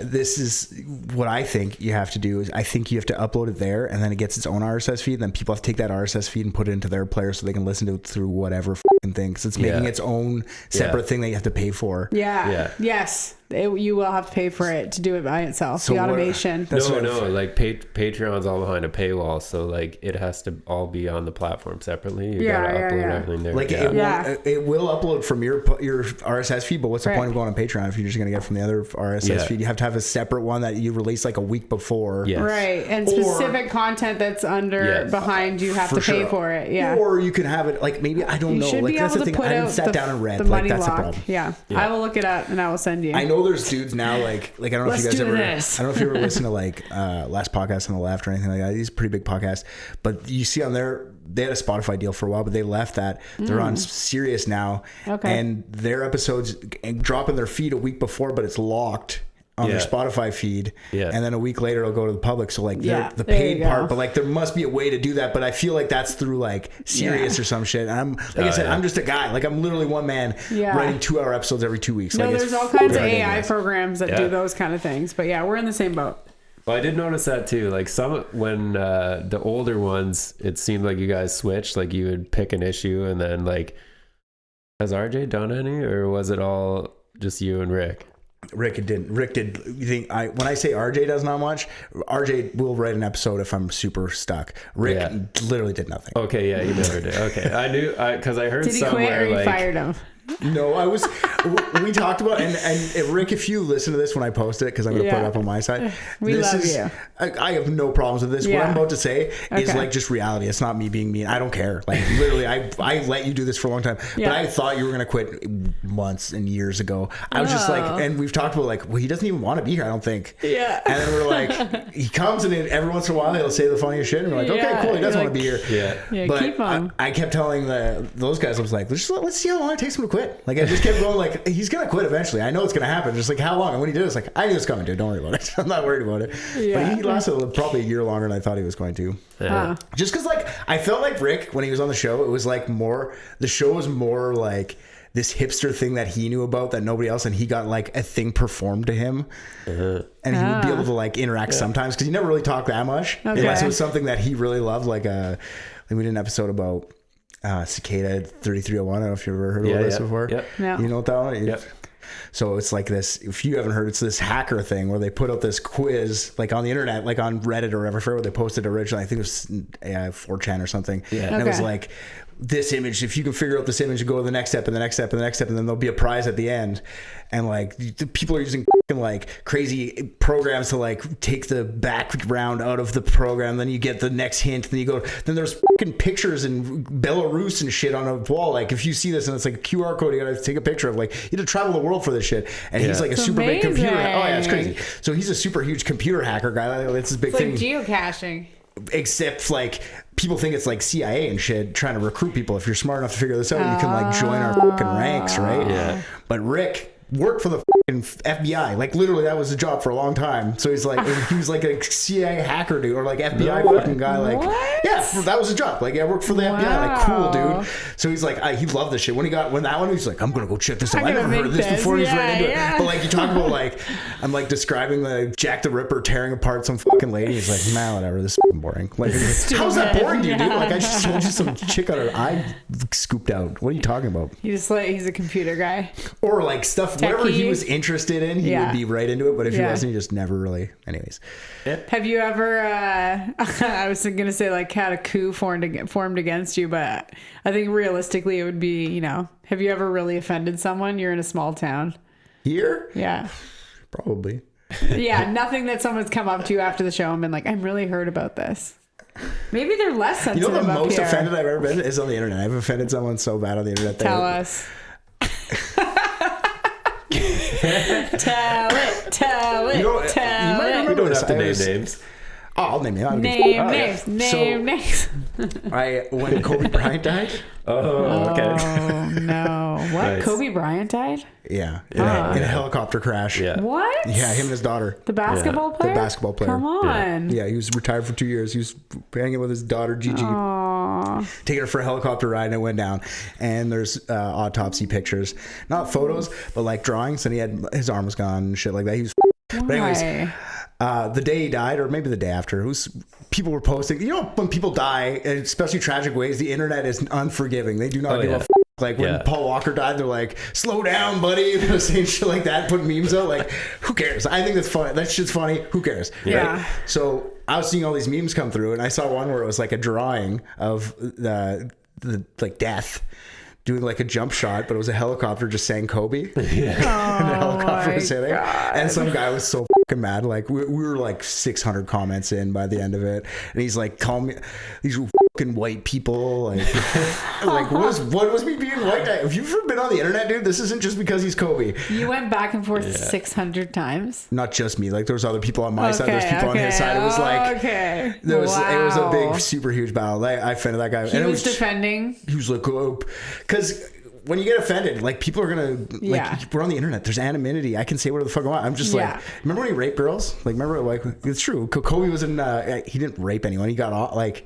this is what I think you have to do. Is I think you have to upload it there, and then it gets its own RSS feed. And then people have to take that RSS feed and put it into their player so they can listen to it through whatever fucking thing. Because it's making its own separate thing that you have to pay for. Yeah. Yes. You will have to pay for it to do it by itself. So the automation. No. Like Patreon's all behind a paywall, so like it has to all be on the platform separately. You gotta upload everything there. Like it will upload from your RSS feed, but what's the point of going on Patreon if you're just gonna get from the other RSS feed? You have to have a separate one that you release like a week before. Yes. Right, and specific content that's behind you have to pay for it. Yeah. Or you can have it like maybe I don't know. Like that's the thing. I haven't sat down and read. Like that's the problem. Yeah. I will look it up and I will send you. I know there's dudes now like I don't know if you guys ever. I don't know if you ever listen to like Last Podcast on the Left or anything like that. These are pretty big podcasts, but you see on there they had a Spotify deal for a while, but they left that. They're on Sirius now, and their episodes drop in their feed a week before, but it's locked on their Spotify feed, and then a week later it'll go to the public. So like the paid part, but like there must be a way to do that. But I feel like that's through like Sirius or some shit. And I'm like I said, I'm just a guy. Like I'm literally one man writing 2-hour episodes every 2 weeks. No, like, there's all kinds of AI programs that do those kind of things. But yeah, we're in the same boat. Well, I did notice that too. Like when the older ones, it seemed like you guys switched. Like you would pick an issue, and then like, has RJ done any, or was it all just you and Rick? Rick didn't. Rick did. You think when I say RJ does not much, RJ will write an episode if I'm super stuck. Rick literally did nothing. Okay, yeah, he never did. Okay, I knew because I heard did he somewhere quit or you like fired him? No, we talked about, and Rick, if you listen to this when I post it, because I'm going to put it up on my side. We love you. I have no problems with this. What I'm about to say is like just reality. It's not me being mean. I don't care. Like literally, I let you do this for a long time, but I thought you were going to quit months and years ago. I was just like, and we've talked about like, well, he doesn't even want to be here, I don't think. Yeah. And then we're like, he comes and every once in a while he'll say the funniest shit, and we're like, okay, cool, he doesn't want to be here. Yeah, but keep him. I kept telling those guys, I was like, let's see how long it takes him to quit. Like I just kept going like, he's gonna quit eventually. I know it's gonna happen. Just like how long? And when he did, it's like, I knew it's coming, dude. Don't worry about it. I'm not worried about it. But he lasted probably a year longer than I thought he was going to. Just because like I felt like Rick when he was on the show, it was like the show was more like this hipster thing that he knew about that nobody else, and he got like a thing performed to him, and he would be able to like interact sometimes because he never really talked that much. Unless it was something that he really loved, like we did an episode about Cicada 3301. I don't know if you've ever heard of this before. No. You know what that one is? So it's like this, if you haven't heard, it's this hacker thing where they put out this quiz like on the internet, like on Reddit or whatever, where they posted originally. I think it was 4chan or something. And it was like, this image, if you can figure out this image, go to the next step and the next step and the next step, and then there'll be a prize at the end. And like people are using like crazy programs to like take the background out of the program, then you get the next hint, then you go, then there's fucking pictures in Belarus and shit on a wall. Like if you see this and it's like a QR code you gotta take a picture of, like you had to travel the world for this shit. And he's like a super big computer. Oh yeah, it's crazy. So he's a super huge computer hacker guy. That's his big thing. Like geocaching. Except like people think it's like CIA and shit trying to recruit people. If you're smart enough to figure this out, you can like join our fucking ranks, right? Yeah. But Rick worked for the fucking FBI. Like literally that was a job for a long time. So he's like, he was like a CIA hacker dude or like FBI fucking guy. Like, that was a job. Like I worked for the FBI. Like cool, dude. So he's like, he loved this shit. When that one, he's like, I'm going to go check this out. I never heard of this before. He's right into it. But like you talk about like, I'm like describing the Jack the Ripper tearing apart some fucking lady. He's like, man, whatever. This is fucking boring. Like, how's that boring to you, dude? Like I just told you some chick on her eye scooped out. What are you talking about? He's a computer guy. Or like stuff, whatever he was interested in, he would be right into it. But if he wasn't, he just never really. Anyways. Have you ever, I was going to say like had a coup formed against you, but I think realistically it would be, you know, have you ever really offended someone? You're in a small town. Here? Yeah. Probably. Yeah. Nothing that someone's come up to you after the show and been like, I'm really hurt about this. Maybe they're less sensitive. You know, the most offended I've ever been is on the internet. I've offended someone so bad on the internet. Tell us. Tell it. You might remember this. Have to name names. Oh, I'll name it. Name names. When Kobe Bryant died. Oh, okay. Oh no! What? Nice. Kobe Bryant died? Yeah, in a helicopter crash. Yeah. What? Yeah, him and his daughter. The basketball player. The basketball player. Come on. Yeah, he was retired for 2 years. He was hanging with his daughter Gigi. Aww. Taking her for a helicopter ride, and it went down. And there's autopsy pictures, not photos, but like drawings. And he had his arm was gone and shit like that. He was. But anyways. The day he died, or maybe the day after, people were posting. You know, when people die, especially tragic ways, the internet is unforgiving. They do not give a f***. Like when Paul Walker died, they're like, "Slow down, buddy." They're saying shit like that, put memes out. Like, who cares? I think that's funny. That shit's funny. Who cares? Yeah. Right? So I was seeing all these memes come through, and I saw one where it was like a drawing of the like death. Doing like a jump shot, but it was a helicopter just saying Kobe. And the helicopter was hitting. And some guy was so fucking mad. Like we were like 600 comments in by the end of it. And he's like, call me these fucking white people. Like what was me being white? Have you ever been on the internet, dude? This isn't just because he's Kobe. You went back and forth 600 times. Not just me. Like there was other people on my side. There's people on his side. It was like it was a big, super huge battle. I offended that guy. He was defending. He was like, oh. Because when you get offended, like people are gonna like we're on the internet. There's anonymity. I can say whatever the fuck I want. I'm just like, remember when he raped girls? Like, remember like it's true. Kobe was in. He didn't rape anyone. He got off like.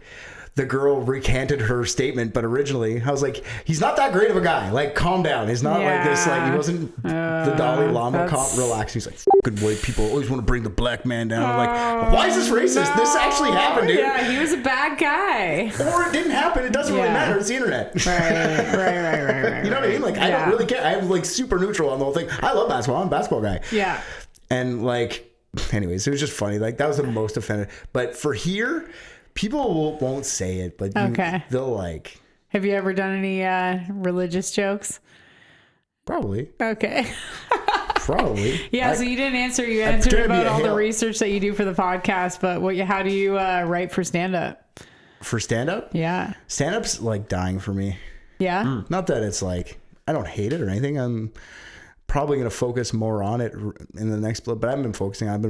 The girl recanted her statement, but originally I was like, he's not that great of a guy. Like, calm down. He's not like this. Like, he wasn't the Dalai Lama. Relax. He's like, fucking white people always want to bring the black man down. I'm like, why is this racist? No. This actually happened, dude. Yeah, he was a bad guy. Or it didn't happen. It doesn't really matter. It's the internet. Right. You know what I mean? Like, I don't really care. I'm like super neutral on the whole thing. I love basketball. I'm a basketball guy. Yeah. And like, anyways, it was just funny. Like, that was the most offended. But for here, people won't say it, but they'll like. Have you ever done any religious jokes? Probably. Okay. Probably. Yeah, so you didn't answer. You answered about all the research that you do for the podcast, but how do you write for stand-up? For stand-up? Yeah. Stand-up's like dying for me. Yeah? Not that it's like, I don't hate it or anything. I'm probably going to focus more on it in the next, but I've been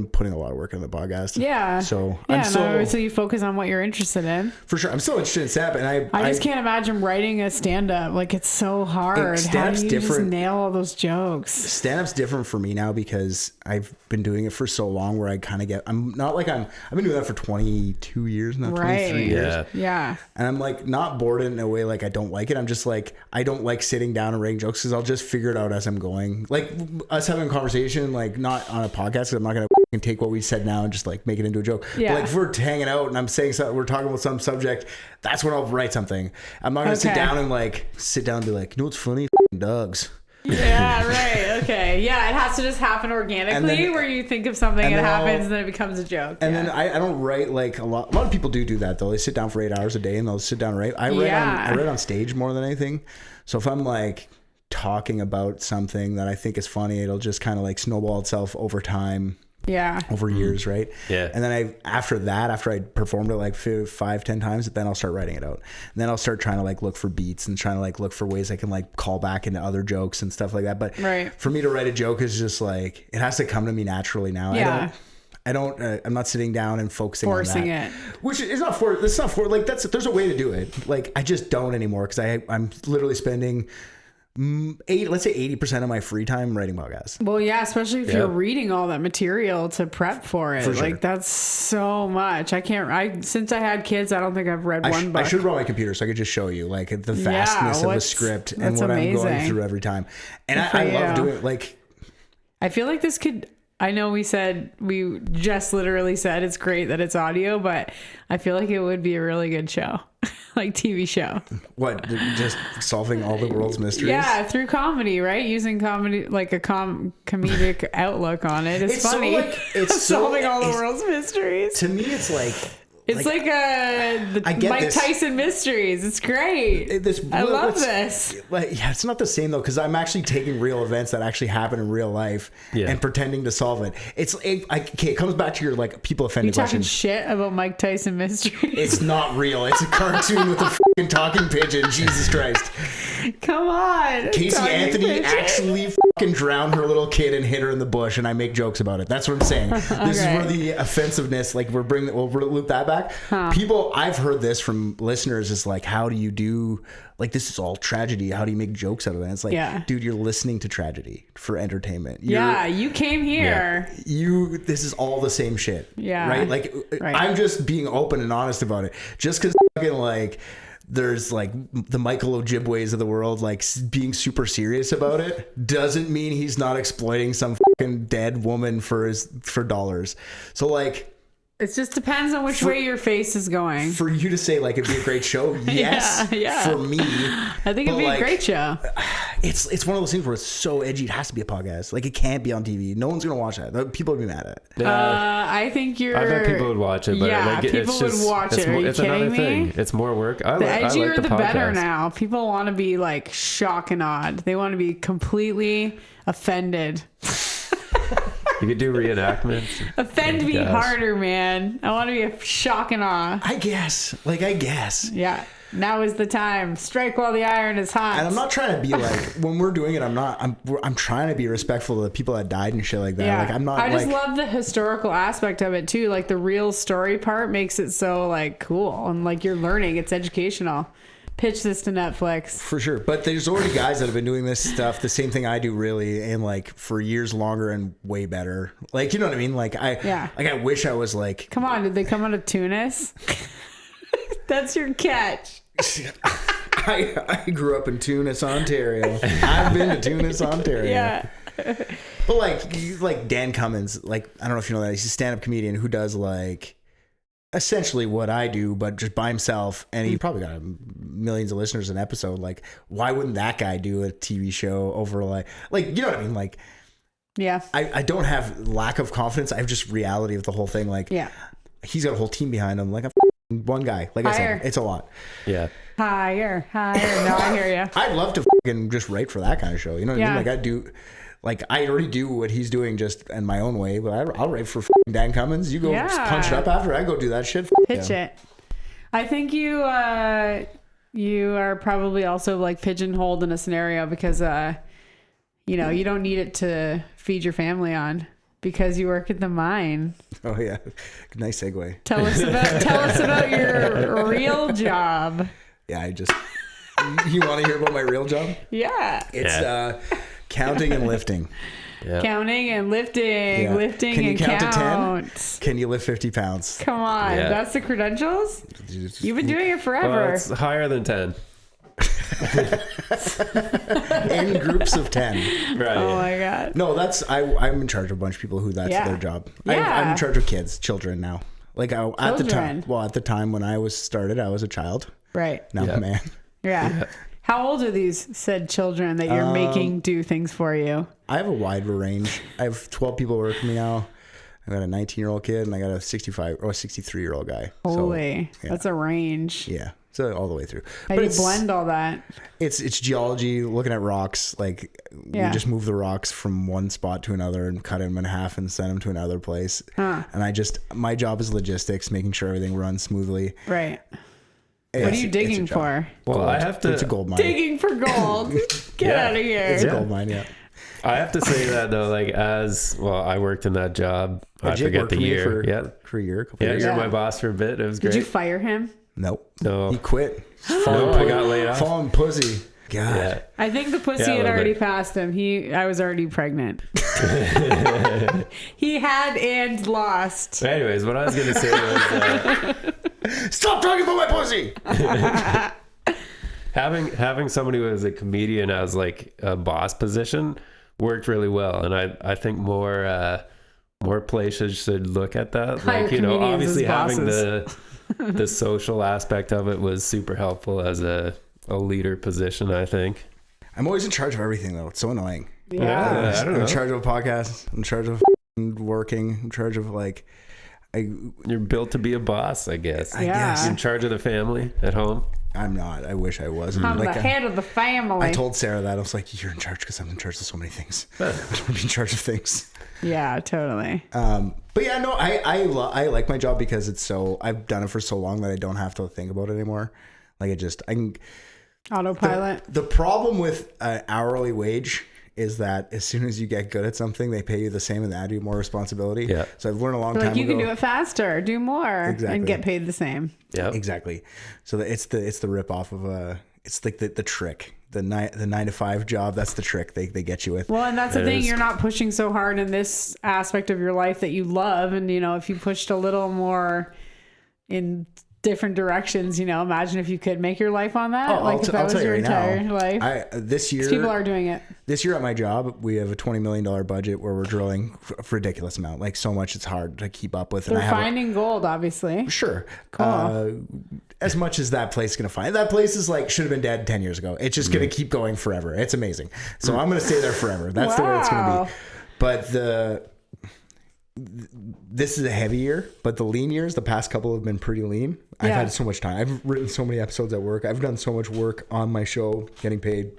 putting a lot of work on the podcast. Yeah. So so you focus on what you're interested in. For sure. I'm still interested in stand-up, and I just can't imagine writing a stand-up. Like, it's so hard. How do you just nail all those jokes? Stand-up's different for me now because I've been doing it for so long where I kind of I've been doing that for 22 years now, 23 years. Yeah. And I'm like not bored in a way like I don't like it. I'm just like, I don't like sitting down and writing jokes because I'll just figure it out as I'm going. Like us having a conversation, like not on a podcast, because I'm not going to take what we said now and just like make it into a joke. Yeah. But like if we're hanging out and I'm saying something, we're talking about some subject, that's when I'll write something. I'm not going to sit down and be like, you know what's funny? Dogs. Yeah, right. Okay. Yeah, it has to just happen organically where you think of something and it happens and then it becomes a joke. And then I don't write like a lot of people do that though. They sit down for 8 hours a day and they'll sit down and write. I write on stage more than anything. So if I'm like talking about something that I think is funny, it'll just kind of like snowball itself over time. Yeah. Over years, right? Yeah. And then after I performed it like 5-10 times, then I'll start writing it out. And then I'll start trying to like look for beats and trying to like look for ways I can like call back into other jokes and stuff like that. But for me to write a joke is just like, it has to come to me naturally now. Yeah. I'm not sitting down and forcing it, which is not for, there's a way to do it. Like I just don't anymore. Cause I'm literally spending let's say 80% of my free time writing podcasts. Well, yeah, especially if you're reading all that material to prep for it. For sure. Like that's so much. Since I had kids, I don't think I've read one book. I should have brought my computer so I could just show you like the vastness of the script and what I'm going through every time. And I love doing it. Like, I feel like this could, I know we just literally said it's great that it's audio, but I feel like it would be a really good show. Like TV show. What? Just solving all the world's mysteries? Yeah, through comedy, right? Using comedy, like a comedic outlook on it. It's funny. It's solving all the world's mysteries. To me, it's like... It's like the Mike Tyson mysteries. It's great. I love this. It's not the same though, because I'm actually taking real events that actually happen in real life and pretending to solve it. It comes back to your like people offended question. You talking shit about Mike Tyson mysteries? It's not real. It's a cartoon with a fucking talking pigeon. Jesus Christ! Come on. Casey Anthony actually fucking drowned her little kid and hit her in the bush, and I make jokes about it. That's what I'm saying. This is where the offensiveness, like we'll loop that back. People, I've heard this from listeners, is like, how do you do, like, this is all tragedy, how do you make jokes out of it? It's like, dude, you're listening to tragedy for entertainment. You came here. This is all the same shit. Yeah. Right? Like, I'm just being open and honest about it. Just because fucking like there's like the Michael Ojibways of the world like being super serious about it doesn't mean he's not exploiting some fucking dead woman for dollars. So like, it just depends on which way your face is going. For you to say like it'd be a great show, yes. For me, I think it'd be a great show. It's one of those things where it's so edgy. It has to be a podcast. Like it can't be on TV. No one's gonna watch that. People would be mad at it. I think I bet people would watch it. But people would watch it. Are you kidding me? It's more work. The edgier the better now. People want to be like shock and awed. They want to be completely offended. You could do reenactments. Offend me harder, man. I want to be a shock and awe. I guess. Yeah. Now is the time. Strike while the iron is hot. And I'm not trying to be like, when we're doing it, I'm trying to be respectful of the people that died and shit like that. Yeah. Like I'm not. I just love the historical aspect of it too. Like the real story part makes it so like cool and like you're learning. It's educational. Pitch this to Netflix. For sure. But there's already guys that have been doing this stuff, the same thing I do really, and like for years longer and way better. Like, you know what I mean? Like I wish I was like... Come on, did they come out of Tunis? That's your catch. I grew up in Tunis, Ontario. I've been to Tunis, Ontario. Yeah. But like Dan Cummins, like, I don't know if you know that, he's a stand-up comedian who does like... essentially what I do, but just by himself, and he probably got millions of listeners an episode. Like, why wouldn't that guy do a TV show over like you know what I mean? Like, yeah, I don't have lack of confidence. I have just reality of the whole thing. Like, he's got a whole team behind him. Like one guy, like I said, it's a lot. Yeah. Higher. No, I hear you. I'd love to fucking just write for that kind of show. You know what I mean? Like I do. Like I already do what he's doing just in my own way, but I'll write for fucking Dan Cummins. You go punch it up after. I go do that shit. Pitch it. I think you are probably also like pigeonholed in a scenario because you don't need it to feed your family on because you work at the mine. Oh yeah, nice segue. Tell us about your real job. Yeah, you want to hear about my real job? Yeah, it's counting and lifting. Yeah. Counting and lifting, Yeah. lifting Can you and count count. to 10? Can you lift 50 pounds? Come on, that's the credentials. You've been doing it forever. Well, it's higher than 10. In groups of 10. Right. Oh my god. No, I'm in charge of a bunch of people who that's their job. I'm in charge of children now. Like at the time when I was started, I was a child. Right. Now I'm a man. Yeah. How old are these said children that you're making do things for you? I have a wide range. I have 12 people working for me now. I got a 19-year-old kid and I got a 63-year-old guy. Holy, that's a range. Yeah. So all the way through. How do you blend all that? It's geology, looking at rocks. Like we just move the rocks from one spot to another and cut them in half and send them to another place. And my job is logistics, making sure everything runs smoothly. Right. What are you digging for? Well, gold. I have to. It's a gold mine. Digging for gold. Get out of here. It's a gold mine, yeah. I have to say that though, like I worked in that job. I forget the year. For a year, couple years. You're my boss for a bit. It was great. Did you fire him? Nope. No. He quit. I got laid off. Fallen pussy. God. Yeah. I think the pussy had already passed him. I was already pregnant. He had and lost. Anyways, what I was gonna say was stop talking about my pussy. having somebody who was a comedian as like a boss position worked really well, and I think more places should look at that. Hire like obviously having bosses. the social aspect of it was super helpful as a leader position, I think. I'm always in charge of everything though. It's so annoying. Yeah. I don't know. I'm in charge of a podcast. I'm in charge of working. I'm in charge of You're built to be a boss, I guess. I guess. You're in charge of the family at home. I'm not. I wish I was. I'm the head of the family. I told Sarah that. I was like, you're in charge because I'm in charge of so many things. I'm in charge of things. Yeah, totally. But yeah, no, I like my job because I've done it for so long that I don't have to think about it anymore. Like I can Autopilot. The problem with an hourly wage is that as soon as you get good at something, they pay you the same and they add you more responsibility. Yeah. So I've learned a long time ago. You can do it faster, do more, and get paid the same. Yeah. Exactly. So it's the rip off of it's like the trick. The 9 to 5 job, that's the trick they get you with. Well, and that's the thing, you're not pushing so hard in this aspect of your life that you love, and if you pushed a little more in different directions, imagine if you could make your life on that. If that was your entire life. This year, people are doing it. This year at my job, we have a $20 million budget where we're drilling a ridiculous amount, like so much it's hard to keep up with. They're finding gold, obviously. Sure. Cool. As much as that place is going to find. That place is should have been dead 10 years ago. It's just going to keep going forever. It's amazing. So I'm going to stay there forever. That's the way it's going to be. But this is a heavy year, but the lean years, the past couple have been pretty lean. Yeah. I've had so much time. I've written so many episodes at work. I've done so much work on my show, getting paid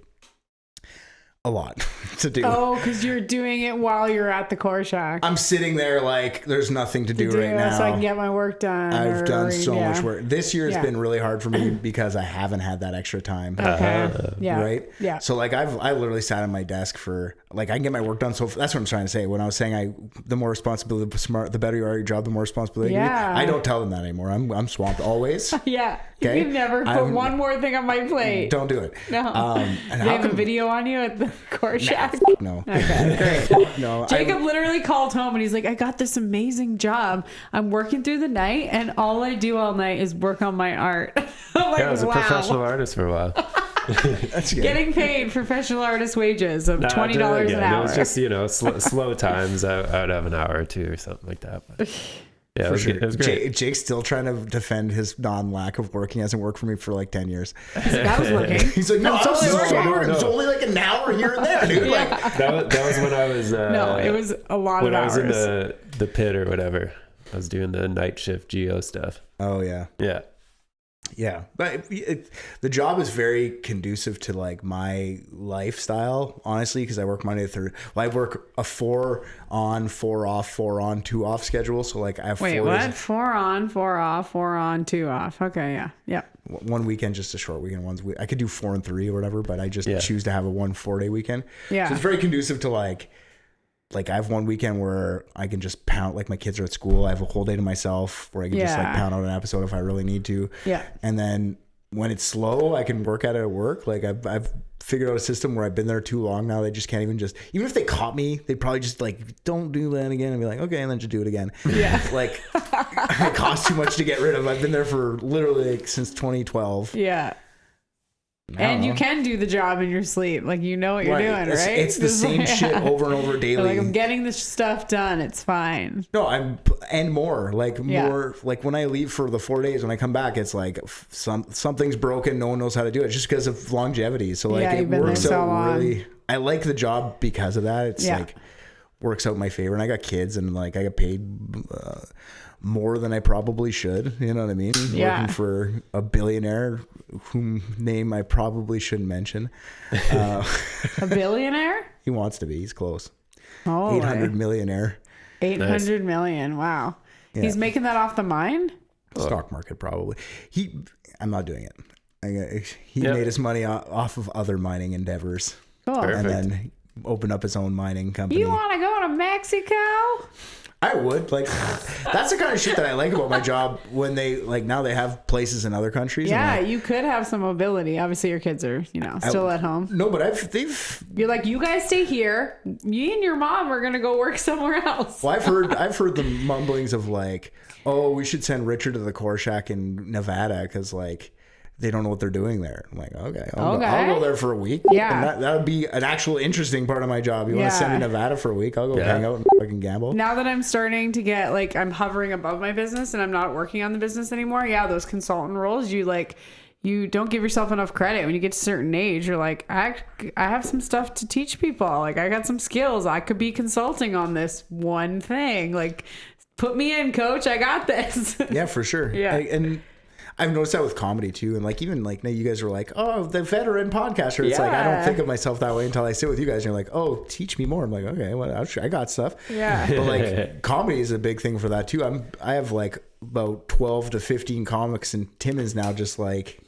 a lot to do. Oh, because you're doing it while you're at the core shack. I'm sitting there there's nothing to do right now. So I can get my work done. I've done so much work. This year has been really hard for me because I haven't had that extra time. Okay. Yeah. Right? Yeah. So I literally sat on my desk for I can get my work done. So that's what I'm trying to say. When I was saying the more responsibility, the better you are at your job, the more responsibility you need. I don't tell them that anymore. I'm swamped always. Yeah. Okay? You can never put one more thing on my plate. Don't do it. No. And they have a video on you at the core shack? No. Okay, great. No. Jacob literally called home and he's like, I got this amazing job. I'm working through the night and all I do all night is work on my art. I'm like, I was a professional artist for a while. That's good. Getting paid professional artist wages of $20 an hour. It was just, slow times. I would have an hour or two or something like that. But yeah, it was great. Jake's still trying to defend his lack of work. He hasn't worked for me for 10 years. He's like, I was working. He's like, no, it's only an hour here and there, dude. That was when I was... no, it was a lot of hours. When I was in the pit or whatever. I was doing the night shift geo stuff. Oh, yeah. Yeah. Yeah, but the job is very conducive to like my lifestyle, honestly, because I work Monday to Thursday. Well, I work a 4 on, 4 off, 4 on, 2 off schedule. So like I have 4 days. 4 on, 4 off, 4 on, 2 off. Okay, yeah, yep. One weekend, just a short weekend. I could do 4 and 3 or whatever, but I just choose to have a 1 4-day weekend. Yeah, so it's very conducive to like I have one weekend where I can just pound, like my kids are at school. I have a whole day to myself where I can just like pound out an episode if I really need to. Yeah. And then when it's slow, I can work at it at work. Like I've figured out a system where I've been there too long now. They just can't even if they caught me, they'd probably just like, don't do that again. And be like, okay. And then just do it again. Yeah. Like it costs too much to get rid of. I've been there for literally like since 2012. Yeah. And you can do the job in your sleep. Like, you know what you're doing, right? It's the same shit over and over daily. Like, I'm getting this stuff done. It's fine. No, and more. More, like when I leave for the 4 days, when I come back, it's like something's broken. No one knows how to do it just because of longevity. So like it works out really. I like the job because of that. It's like works out in my favor. And I got kids and like I get paid more than I probably should. You know what I mean? Yeah. Working for a billionaire whom name I probably shouldn't mention. A billionaire? He wants to be. He's close. Oh, 800 millionaire. 800 million. Wow. Yeah. He's making that off the mine? Stock market, probably. I'm not doing it. He made his money off of other mining endeavors. Cool. And then opened up his own mining company. You want to go to Mexico? I would. Like, that's the kind of shit that I like about my job when they, like, now they have places in other countries. Yeah, and you could have some mobility. Obviously, your kids are, still at home. No, but You're like, you guys stay here. Me and your mom are going to go work somewhere else. Well, I've heard the mumblings of, like, oh, we should send Richard to the core shack in Nevada because, like, they don't know what they're doing there. I'm like, okay, I'll go there for a week. Yeah. And that would be an actual interesting part of my job. You want to send me to Nevada for a week? I'll go hang out and fucking gamble. Now that I'm starting to get, like, I'm hovering above my business and I'm not working on the business anymore. Yeah, those consultant roles, you don't give yourself enough credit. When you get to a certain age, you're like, I have some stuff to teach people. Like, I got some skills. I could be consulting on this one thing. Like, put me in, coach. I got this. Yeah, for sure. Yeah. And I've noticed that with comedy too, and like even like now you guys are like, oh, the veteran podcaster. It's like I don't think of myself that way until I sit with you guys. And you're like, oh, teach me more. I'm like, okay, well, I got stuff. Yeah. But like comedy is a big thing for that too. I have like about 12 to 15 comics in Timmins now, just like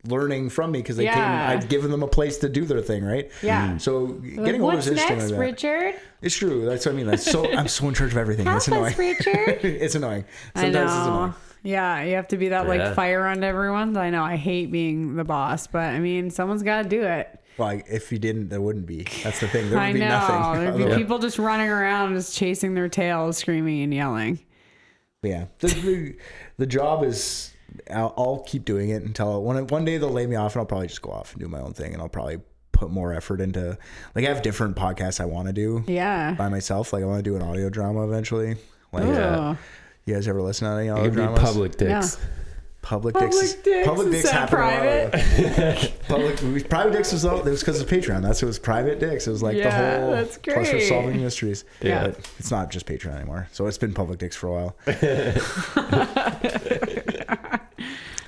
learning from me because I've given them a place to do their thing, right? Yeah. So getting older is interesting. What's next, Richard? It's true. That's what I mean. I'm so in charge of everything. It's annoying. Richard. It's annoying. Sometimes it's annoying. Yeah, you have to be that like fire under everyone's. I know, I hate being the boss, but I mean, someone's got to do it. Well, if you didn't, there wouldn't be. That's the thing. There would be nothing. There'd be people just running around, just chasing their tails, screaming and yelling. Yeah, the job is. I'll keep doing it until one day they'll lay me off, and I'll probably just go off and do my own thing, and I'll probably put more effort into. Like I have different podcasts I want to do. Yeah. By myself, like I want to do an audio drama eventually. Like. You guys ever listen to any other dramas? Public dicks. Yeah. Public dicks happen private. Private dicks was because of Patreon. It was private dicks. It was like the whole. That's great. Plus we're solving mysteries. Yeah. But it's not just Patreon anymore. So it's been public dicks for a while.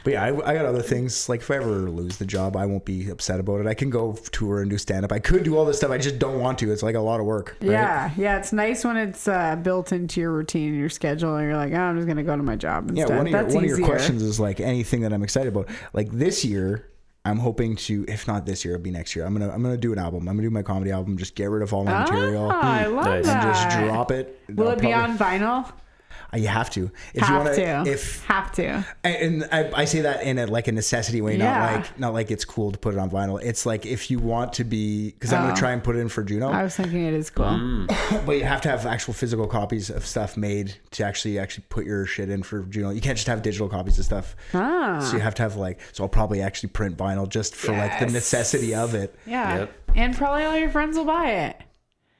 But yeah, I got other things. Like if I ever lose the job, I won't be upset about it. I can go tour and do stand up. I could do all this stuff. I just don't want to. It's like a lot of work. Right? Yeah. Yeah. It's nice when it's built into your routine, your schedule, and you're like, oh, I'm just going to go to my job instead. Yeah. One of your questions is like anything that I'm excited about. Like this year, I'm hoping to, if not this year, it'll be next year. I'm gonna do an album. I'm gonna do my comedy album. Just get rid of all my material. I love that. And just drop it. Will it be on vinyl? You have to. Have to. And I say that in a necessity way, not like it's cool to put it on vinyl. It's like if you want to be, because I'm going to try and put it in for Juno. I was thinking it is cool. But you have to have actual physical copies of stuff made to actually put your shit in for Juno. You can't just have digital copies of stuff. So you have to have so I'll probably actually print vinyl just for like the necessity of it. Yeah. Yep. And probably all your friends will buy it.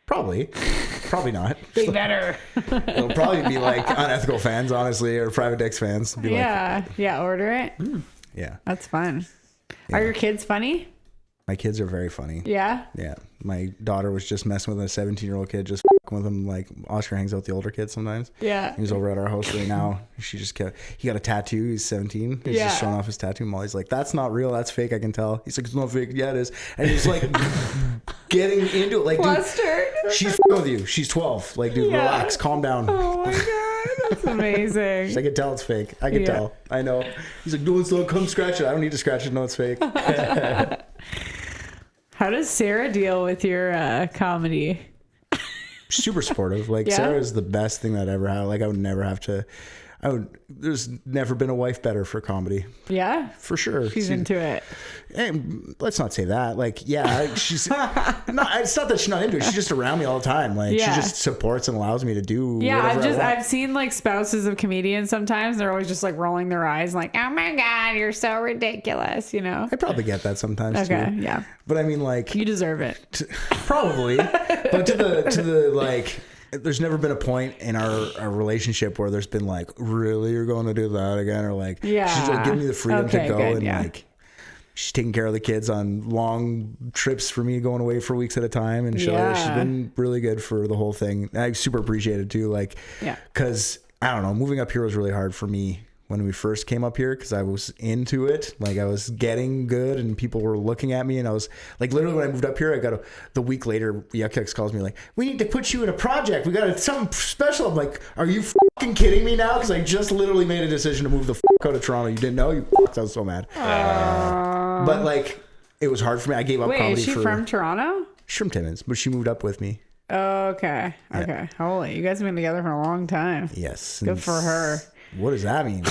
Probably not. They better. It'll probably be like unethical fans, honestly, or private dicks fans. Order it. Yeah, that's fun. Yeah. Are your kids funny? My kids are very funny. Yeah. Yeah. My daughter was just messing with a 17-year-old kid, just with him. Like Oscar hangs out with the older kids sometimes. Yeah. He was over at our house right now. He got a tattoo. He's 17. He's just showing off his tattoo. Molly's like, that's not real. That's fake. I can tell. He's like, it's not fake. Yeah, it is. And he's like getting into it. Like, dude, she's with you. She's 12. Like, dude, relax. Calm down. Oh my God. That's amazing. I can tell it's fake. I can tell. I know. He's like, no, it's not. Come scratch it. I don't need to scratch it. No, it's fake. How does Sarah deal with your comedy? Super supportive. Like Sarah is the best thing that ever happened. Like I would never have to. There's never been a wife better for comedy. Yeah, for sure. She's into it. And let's not say that. Like, yeah, she's not. It's not that she's not into it. She's just around me all the time. Like, she just supports and allows me to do. Yeah, I've seen like spouses of comedians. Sometimes they're always just like rolling their eyes, like, "Oh my God, you're so ridiculous," you know. I probably get that sometimes. Okay, too. yeah. But I mean, like, you deserve it. Probably, but to the like. There's never been a point in our relationship where there's been like, really, you're going to do that again? Or like, she's like giving me the freedom to go and like, she's taking care of the kids on long trips for me, going away for weeks at a time. And she's been really good for the whole thing. And I super appreciate it too. Like, cause I don't know, moving up here was really hard for me when we first came up here, because I was into it. Like I was getting good and people were looking at me, and I was like, literally when I moved up here, I got the week later, Yuck calls me like, we need to put you in a project. We got something special. I'm like, are you fucking kidding me now? Because I just literally made a decision to move the out of Toronto. You didn't know? You I was so mad. But like, it was hard for me. I gave up comedy. Wait, is she from Toronto? She's from Timmins, but she moved up with me. Oh, okay. Okay. Yeah. Holy, you guys have been together for a long time. Yes. Good for her. What does that mean?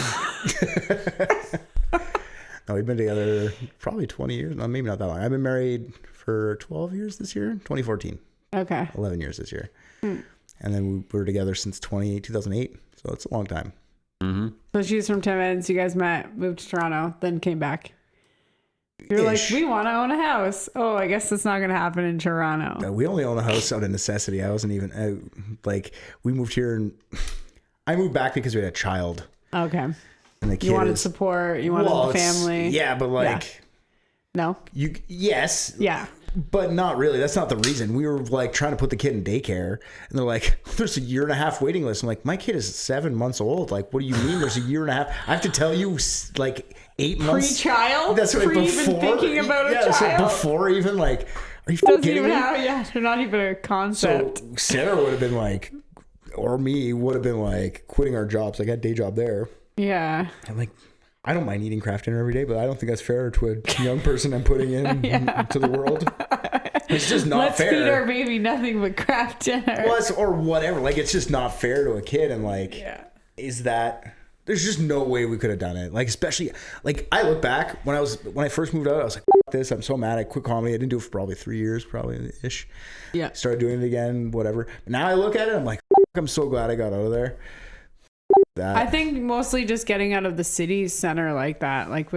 No, we've been together probably 20 years. No, maybe not that long. I've been married for 12 years this year, 2014. Okay. 11 years this year. And then we were together since 2008. So it's a long time. Mm-hmm. So she's from Timmins. You guys met, moved to Toronto, then came back. You're like, we want to own a house. Oh, I guess that's not going to happen in Toronto. No, we only own a house out of necessity. I wasn't even like, we moved here and I moved back because we had a child. Okay. And the kid you wanted support. You wanted the family. Yeah, but like, no. Yes. Yeah. But not really. That's not the reason. We were like trying to put the kid in daycare, and they're like, there's a 1.5 waiting list. I'm like, my kid is 7 months old. Like, what do you mean there's a 1.5? I have to tell you, like 8 months. Pre-child? That's right. Pre before even thinking about a child. So before even like, are you doesn't kidding even me? they're not even a concept. So Sarah would have been like, or me would have been like quitting our jobs. Like I had a day job there. Yeah. I'm like, I don't mind eating craft dinner every day, but I don't think that's fair to a young person I'm putting in to the world. It's just not fair. Let's feed our baby nothing but craft dinner. Or whatever. Like, it's just not fair to a kid. And like, is that... There's just no way we could have done it. Like, especially... Like, I look back, when I first moved out, I was like, F this, I'm so mad. I quit comedy. I didn't do it for probably 3 years, probably-ish. Yeah. Started doing it again, whatever. But now I look at it, I'm like, I'm so glad I got out of there. That. I think mostly just getting out of the city center like that. Like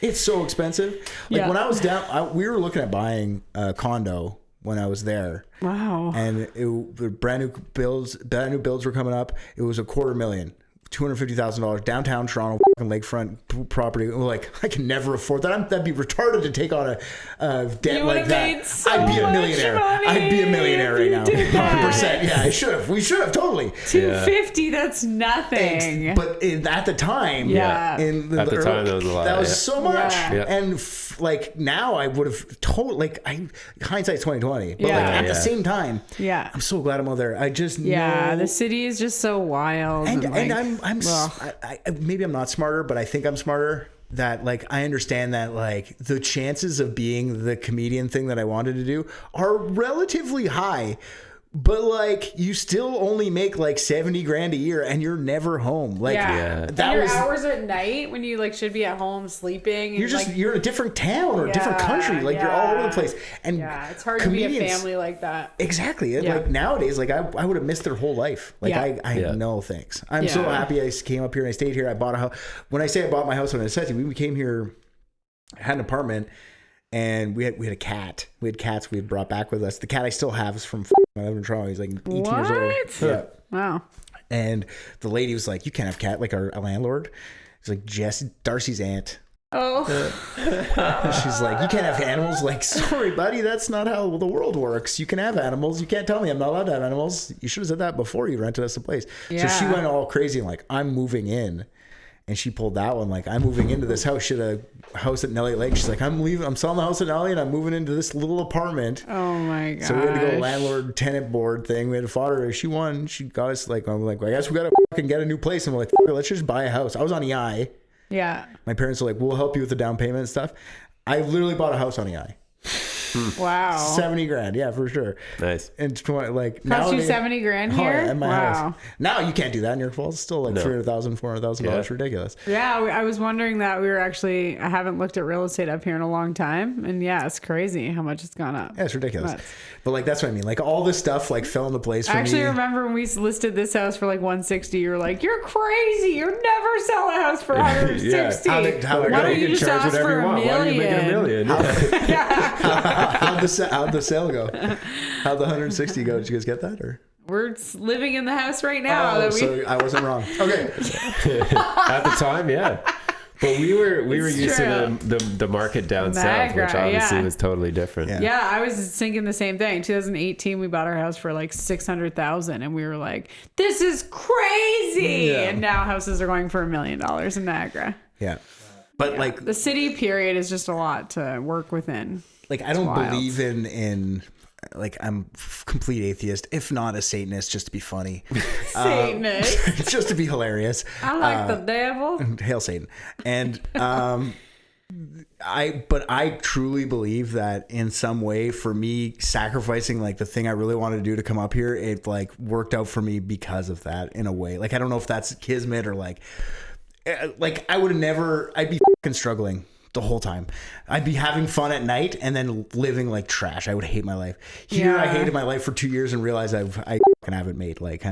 it's so expensive. Like when I was down, we were looking at buying a condo when I was there. Wow. And the brand new builds were coming up. It was $250,000, $250,000 downtown Toronto, fucking lakefront property. Like, I can never afford that. That'd be retarded to take on a debt like that. I'd be a millionaire. I'd be a millionaire right now. 100%. Yeah, I should have. We should have totally. $250. That's nothing. But at the time, at the time, that was a lot. That was so much. Yeah. And like now, I would have hindsight's 2020. But like at the same time, I'm so glad I'm out there. I just know. The city is just so wild. And maybe I'm not smarter, but I think I'm smarter. That like I understand that like the chances of being the comedian thing that I wanted to do are relatively high, but like you still only make like $70,000 a year and you're never home. Like hours at night when you like should be at home sleeping. And you're in a different town or a different country. Like you're all over the place. And it's hard to be a family like that. Exactly. Like nowadays, like I would have missed their whole life. Like I no thanks. I'm so happy I came up here and I stayed here. I bought a house. When I say I bought my house on necessity, we came here, had an apartment. And we had a cat. We had cats we had brought back with us. The cat I still have is from I live in Toronto. He's like 18 years old. Yeah. Wow. And the lady was like, "You can't have cat." Like our landlord. It's like Darcy's aunt Oh. She's like, you can't have animals. Like, sorry, buddy, that's not how the world works. You can have animals. You can't tell me I'm not allowed to have animals. You should have said that before you rented us a place. Yeah. So she went all crazy and like, I'm moving in. And she pulled that one, like, I'm moving into this house. She had a house at Nelly Lake. She's like, I'm selling the house at Nelly and I'm moving into this little apartment. Oh my god. So we had to go landlord tenant board thing. We had to fought her. She won. She got us like, I'm like, I guess we got to fucking get a new place. And we're like, let's just buy a house. I was on EI. Yeah. My parents were like, we'll help you with the down payment and stuff. I literally bought a house on EI. Wow. 70 grand. Yeah, for sure. Nice. And like cost you 70 grand here? Oh, yeah, in my wow. house. Now you can't do that in your Falls. It's still like $300,000, $400,000. Ridiculous. Yeah, I was wondering that. I haven't looked at real estate up here in a long time. And yeah, it's crazy how much it's gone up. Yeah, it's ridiculous. But like, that's what I mean. Like all this stuff like fell into place for me. I actually remember when we listed this house for like 160, you were like, you're crazy. You'll never sell a house for 160. How Why don't you just ask for $1 million? Why are you making $1 million? How'd the sale go? How'd the 160 go? Did you guys get that? Or we're living in the house right now. So I wasn't wrong. Okay. At the time, yeah. But we were used to the market down south, which obviously was totally different. Yeah, I was thinking the same thing. 2018, we bought our house for like $600,000, and we were like, "This is crazy!" Yeah. And now houses are going for $1 million in Niagara. Yeah, but like the city period is just a lot to work within. Like I don't believe in like I'm complete atheist, if not a Satanist, just to be funny. Satanist, just to be hilarious. I like the devil. Hail Satan. And I truly believe that in some way, for me, sacrificing like the thing I really wanted to do to come up here, it like worked out for me because of that in a way. Like I don't know if that's kismet or like I would have never. I'd be fucking struggling the whole time. I'd be having fun at night and then living like trash. I would hate my life. Here, I hated my life for 2 years and realized I fucking have it made. Like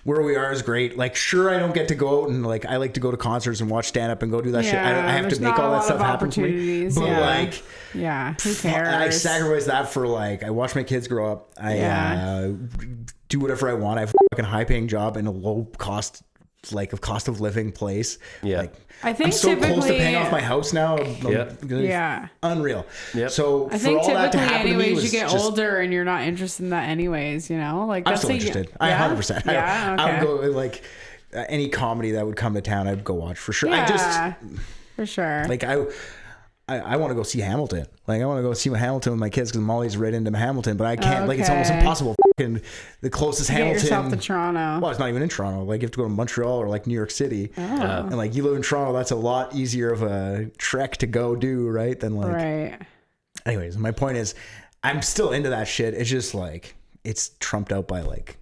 where we are is great. Like sure, I don't get to go out and like I like to go to concerts and watch stand up and go do that shit. I have to make all that stuff happen for me. But like, who cares? I sacrifice that for like I watch my kids grow up. I do whatever I want. I have a fucking high paying job in a low cost. Like a cost of living place. Yeah. Like, I think I'm so close to paying off my house now. Unreal. Yep. So I think for all that to typically happen anyways, to me you get older and you're not interested in that anyways, you know? Like I'm still interested. I 100%. Yeah, okay. I would go like any comedy that would come to town, I'd go watch for sure. Yeah, for sure. Like I want to go see Hamilton. Like I want to go see Hamilton with my kids because Molly's right into Hamilton, but I can't. Like it's almost impossible. The closest Hamilton. Get yourself to Toronto. Well, it's not even in Toronto. Like you have to go to Montreal or like New York City. And like you live in Toronto, that's a lot easier of a trek to go do, right? Than like. Right. Anyways, my point is, I'm still into that shit. It's just like it's trumped out by like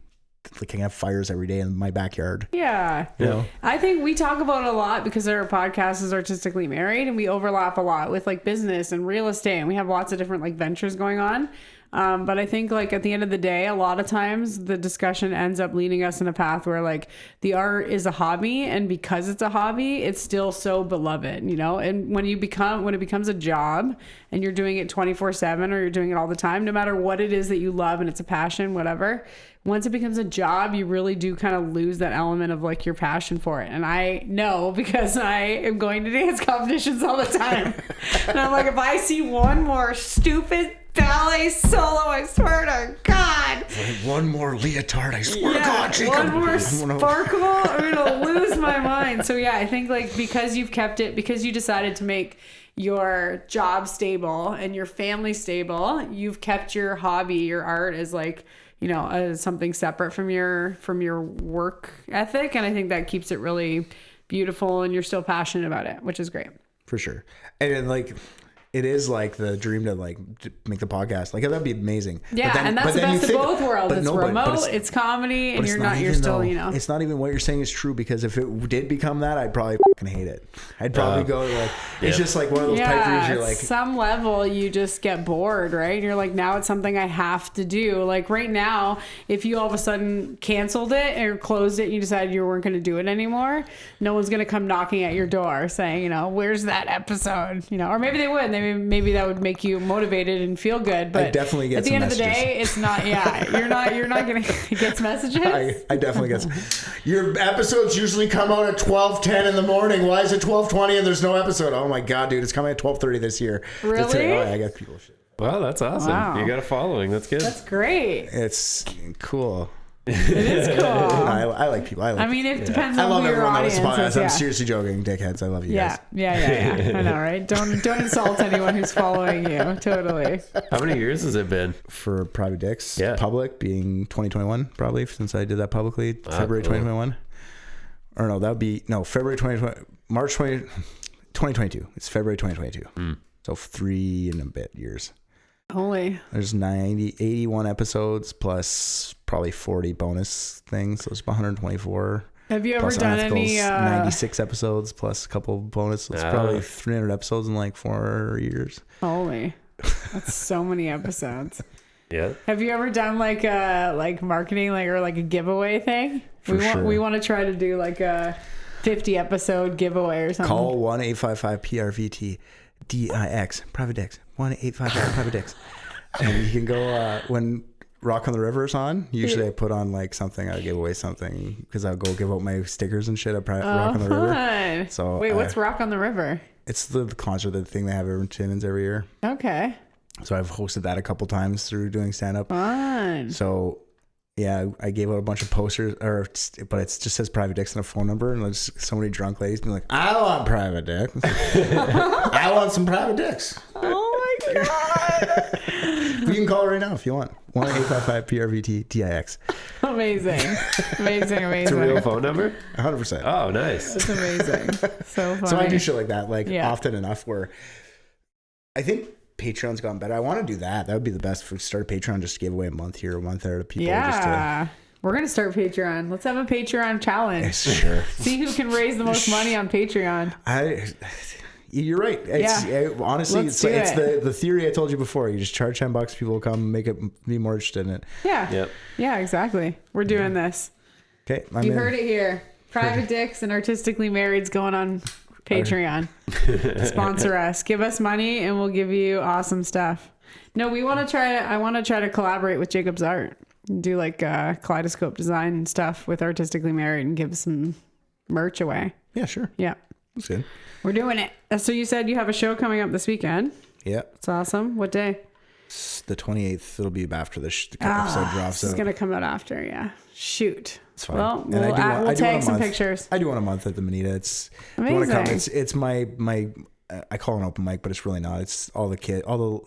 I can have fires every day in my backyard. Yeah. You know? I think we talk about it a lot because our podcast is Artistically Married and we overlap a lot with like business and real estate and we have lots of different like ventures going on. But I think like at the end of the day, a lot of times the discussion ends up leading us in a path where like the art is a hobby and because it's a hobby, it's still so beloved, you know? And when it becomes a job and you're doing it 24/7 or you're doing it all the time, no matter what it is that you love and it's a passion, whatever, once it becomes a job, you really do kind of lose that element of like your passion for it. And I know because I am going to dance competitions all the time. And I'm like, if I see one more stupid ballet solo, I swear to God. Like one more leotard, I swear to God, Jacob. One more sparkle, I'm gonna lose my mind. So yeah, I think like because you've kept it, because you decided to make your job stable and your family stable, you've kept your hobby, your art as like, you know, something separate from your work ethic. And I think that keeps it really beautiful and you're still passionate about it, which is great. For sure. And then like it is like the dream to like make the podcast. Like that'd be amazing. Yeah, and that's the best of both worlds. It's remote, it's comedy, and you're still, you know. It's not even what you're saying is true because if it did become that, I'd probably fucking hate it. I'd probably go like, it's just like one of those pipe dreams. You're like, some level you just get bored, right? And you're like, now it's something I have to do. Like right now, if you all of a sudden canceled it or closed it and you decided you weren't going to do it anymore, no one's going to come knocking at your door saying, you know, where's that episode? You know, or maybe they would. And they'd maybe that would make you motivated and feel good. But I definitely get at the some end of the messages. day, it's not. Yeah, you're not gonna get messages. I definitely get your episodes usually come out at 12:10 in the morning. Why is it 12:20 and there's no episode? Oh my god, dude, it's coming at 12:30 this year. Really? Oh, I got people shit. Wow, that's awesome. Wow. You got a following. That's good. That's great. It's cool. It is cool. I like people. I mean, it depends I on love who your everyone that was audience is. I'm Yeah. seriously joking, dickheads. I love you guys. Yeah. I know, right? Don't insult anyone who's following you. Totally. How many years has it been? For Private Dicks, Yeah. public being 2021, probably, since I did that publicly, February cool. 2021. Or no, that would be, February 2020, March 2022. It's February 2022. So 3 and a bit years. Holy. There's 81 episodes plus probably 40 bonus things. So it's 124. Have you ever Plus done articles, any 96 episodes plus a couple bonus. So it's probably 300 episodes in like 4 years. Holy. That's so many episodes. Yeah. Have you ever done like marketing or a giveaway thing? We want to try to do like a 50 episode giveaway or something. Call 1-855-PRVT-DIX Private Dicks. 1-855 Private Dicks. And you can go when Rock on the River is on. Usually I put on like something. I give away something because I'll go give out my stickers and shit at Rock on the River. Fun. So wait, what's Rock on the River? It's the concert, the thing they have in Tunis every year. Okay. So I've hosted that a couple times through doing stand up. Fun. So yeah, I gave out a bunch of posters, but it just says Private Dicks and a phone number, and there's so many drunk ladies being like, "I want Private Dicks. I want some Private Dicks." Oh my god! You can call right now if you want. 1-855-PRVT-DIX. Amazing. It's a real phone number? 100%. Oh, nice. It's amazing. So funny. So I do shit like that, often enough. Where I think Patreon's gotten better. I want to do that. That would be the best. If we start Patreon, just give away a month here, a month there to people. Yeah. We're going to start Patreon. Let's have a Patreon challenge. Sure. See who can raise the most money on Patreon. You're right. Honestly, Let's it's do the theory I told you before. You just charge $10, people will come, make it be more interested in it. Yeah. Yep. Yeah, exactly. We're doing this. Okay. You heard it here. Private Dicks and Artistically Married's going on Patreon. Sponsor us. Give us money and we'll give you awesome stuff. No, I want to try to collaborate with Jacob's Art. Do like kaleidoscope design and stuff with Artistically Married and give some merch away. Yeah, sure. Yeah. That's good. We're doing it. So you said you have a show coming up this weekend. Yeah. It's awesome. What day? It's the 28th. It'll be after the episode drops. It's going to come out after, yeah. Shoot. It's fine. Well, And we'll tag some pictures. I do one a month at the Manita. It's amazing. It's my I call it an open mic, but it's really not. It's all the kids.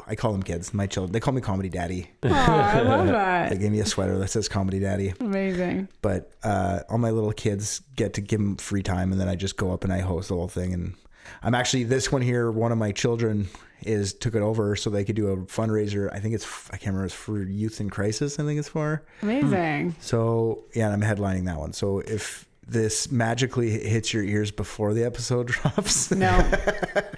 I call them kids. My children. They call me Comedy Daddy. Oh, I love that. They gave me a sweater that says Comedy Daddy. Amazing. But all my little kids get to give them free time, and then I just go up and I host the whole thing. And I'm actually this one here. One of my children took it over so they could do a fundraiser. I can't remember. It's for Youth in Crisis. I think it's for. Amazing. So yeah, and I'm headlining that one. So if this magically hits your ears before the episode drops, no,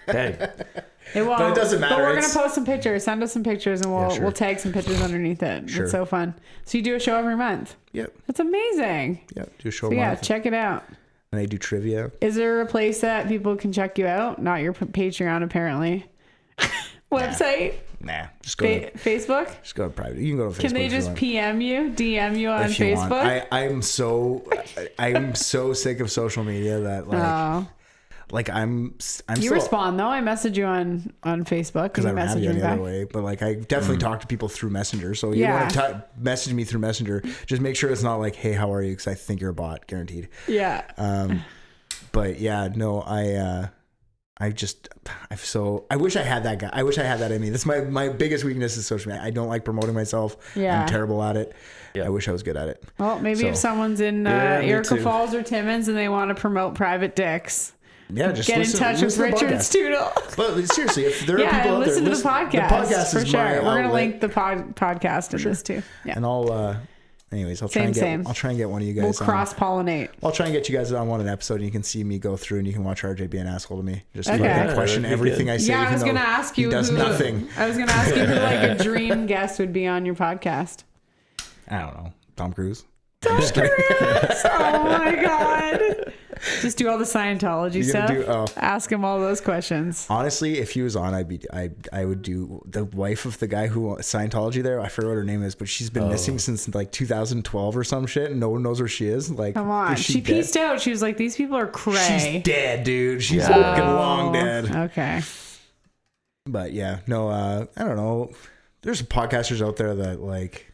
Dang. it won't. But it doesn't matter. But we're gonna post some pictures. Send us some pictures, and sure. we'll tag some pictures underneath it. Sure. It's so fun. So you do a show every month. Yep. That's amazing. Yep. Do a show. So yeah, month. check it out. And I do trivia. Is there a place that people can check you out? Not your Patreon, apparently. Website? Nah. Just go. Facebook? Just go to private. You can go to Facebook. Can they just PM you, DM you on Facebook? I'm so sick of social media that I'm you still, respond though. I message you on Facebook because I don't have you any back. other way. But like I definitely talk to people through Messenger. So you want to message me through Messenger, just make sure it's not like, hey, how are you? Because I think you're a bot, guaranteed. Yeah. But yeah, no, I wish I had that guy. I wish I had that in me. That's my biggest weakness is social media. I don't like promoting myself. Yeah. I'm terrible at it. Yeah. I wish I was good at it. Well, maybe if someone's in Erica Falls or Timmins and they want to promote Private Dicks, yeah, just get in touch with Richard Steudle. But seriously, if there are people out there, listen to the podcast. The podcast for is sure. my We're gonna outlet. link the podcast in this too. Yeah. And I'll anyways, I'll try and get one of you guys. We'll cross pollinate. I'll try and get you guys on one episode, and you can see me go through, and you can watch RJ be an asshole to me. Just question everything I say. Yeah, I was gonna ask you. He does nothing. I was gonna ask you who like a dream guest would be on your podcast. I don't know. Tom Cruise. Dr. Ross. Oh my god. Just do all the Scientology stuff. Ask him all those questions. Honestly, if he was on, I would do the wife of the guy who Scientology there. I forget what her name is, but she's been missing since like 2012 or some shit, and no one knows where she is. Like, come on, she pieced out. She was like, "These people are cray." She's dead, dude. She's fucking long dead. Okay. But yeah, no, I don't know. There's podcasters out there that like.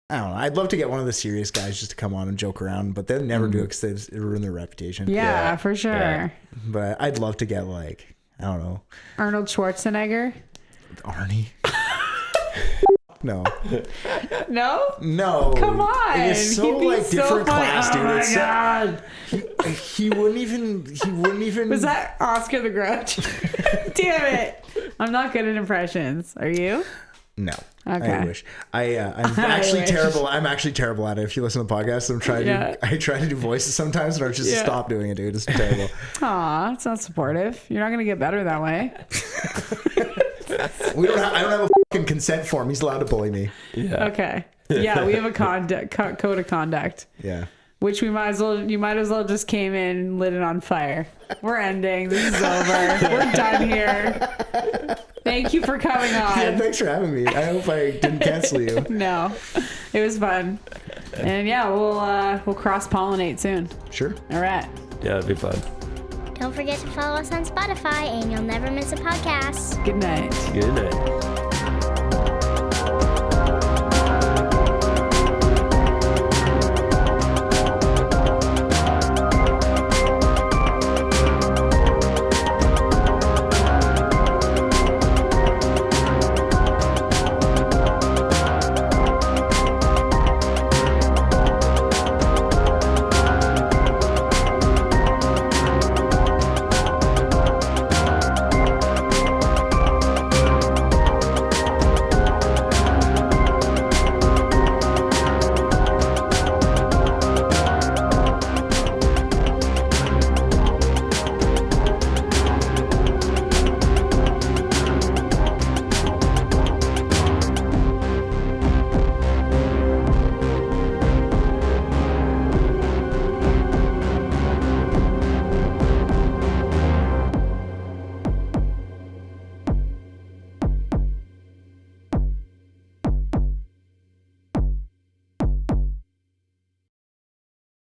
I don't know. I'd love to get one of the serious guys just to come on and joke around, but they'll never do it because they ruin their reputation. Yeah, for sure. Yeah. But I'd love to get like, I don't know. Arnold Schwarzenegger? Arnie? No. No? No. Come on. It's so like different class, dude. Oh my God. He wouldn't even. Was that Oscar the Grouch? Damn it. I'm not good at impressions. Are you? No. Okay. I wish. I'm actually terrible. I'm actually terrible at it. If you listen to the podcast, I try to do voices sometimes, and I just stop doing it, dude. It's terrible. Aw, it's not supportive. You're not gonna get better that way. I don't have a fucking consent form. He's allowed to bully me. Yeah. Okay. Yeah, we have a code of conduct. Yeah. Which you might as well just came in and lit it on fire. We're ending. This is over. We're done here. Thank you for coming on. Yeah, thanks for having me. I hope I didn't cancel you. No, it was fun. And yeah, we'll cross-pollinate soon. Sure. All right. Yeah, it'd be fun. Don't forget to follow us on Spotify and you'll never miss a podcast. Good night. Good night.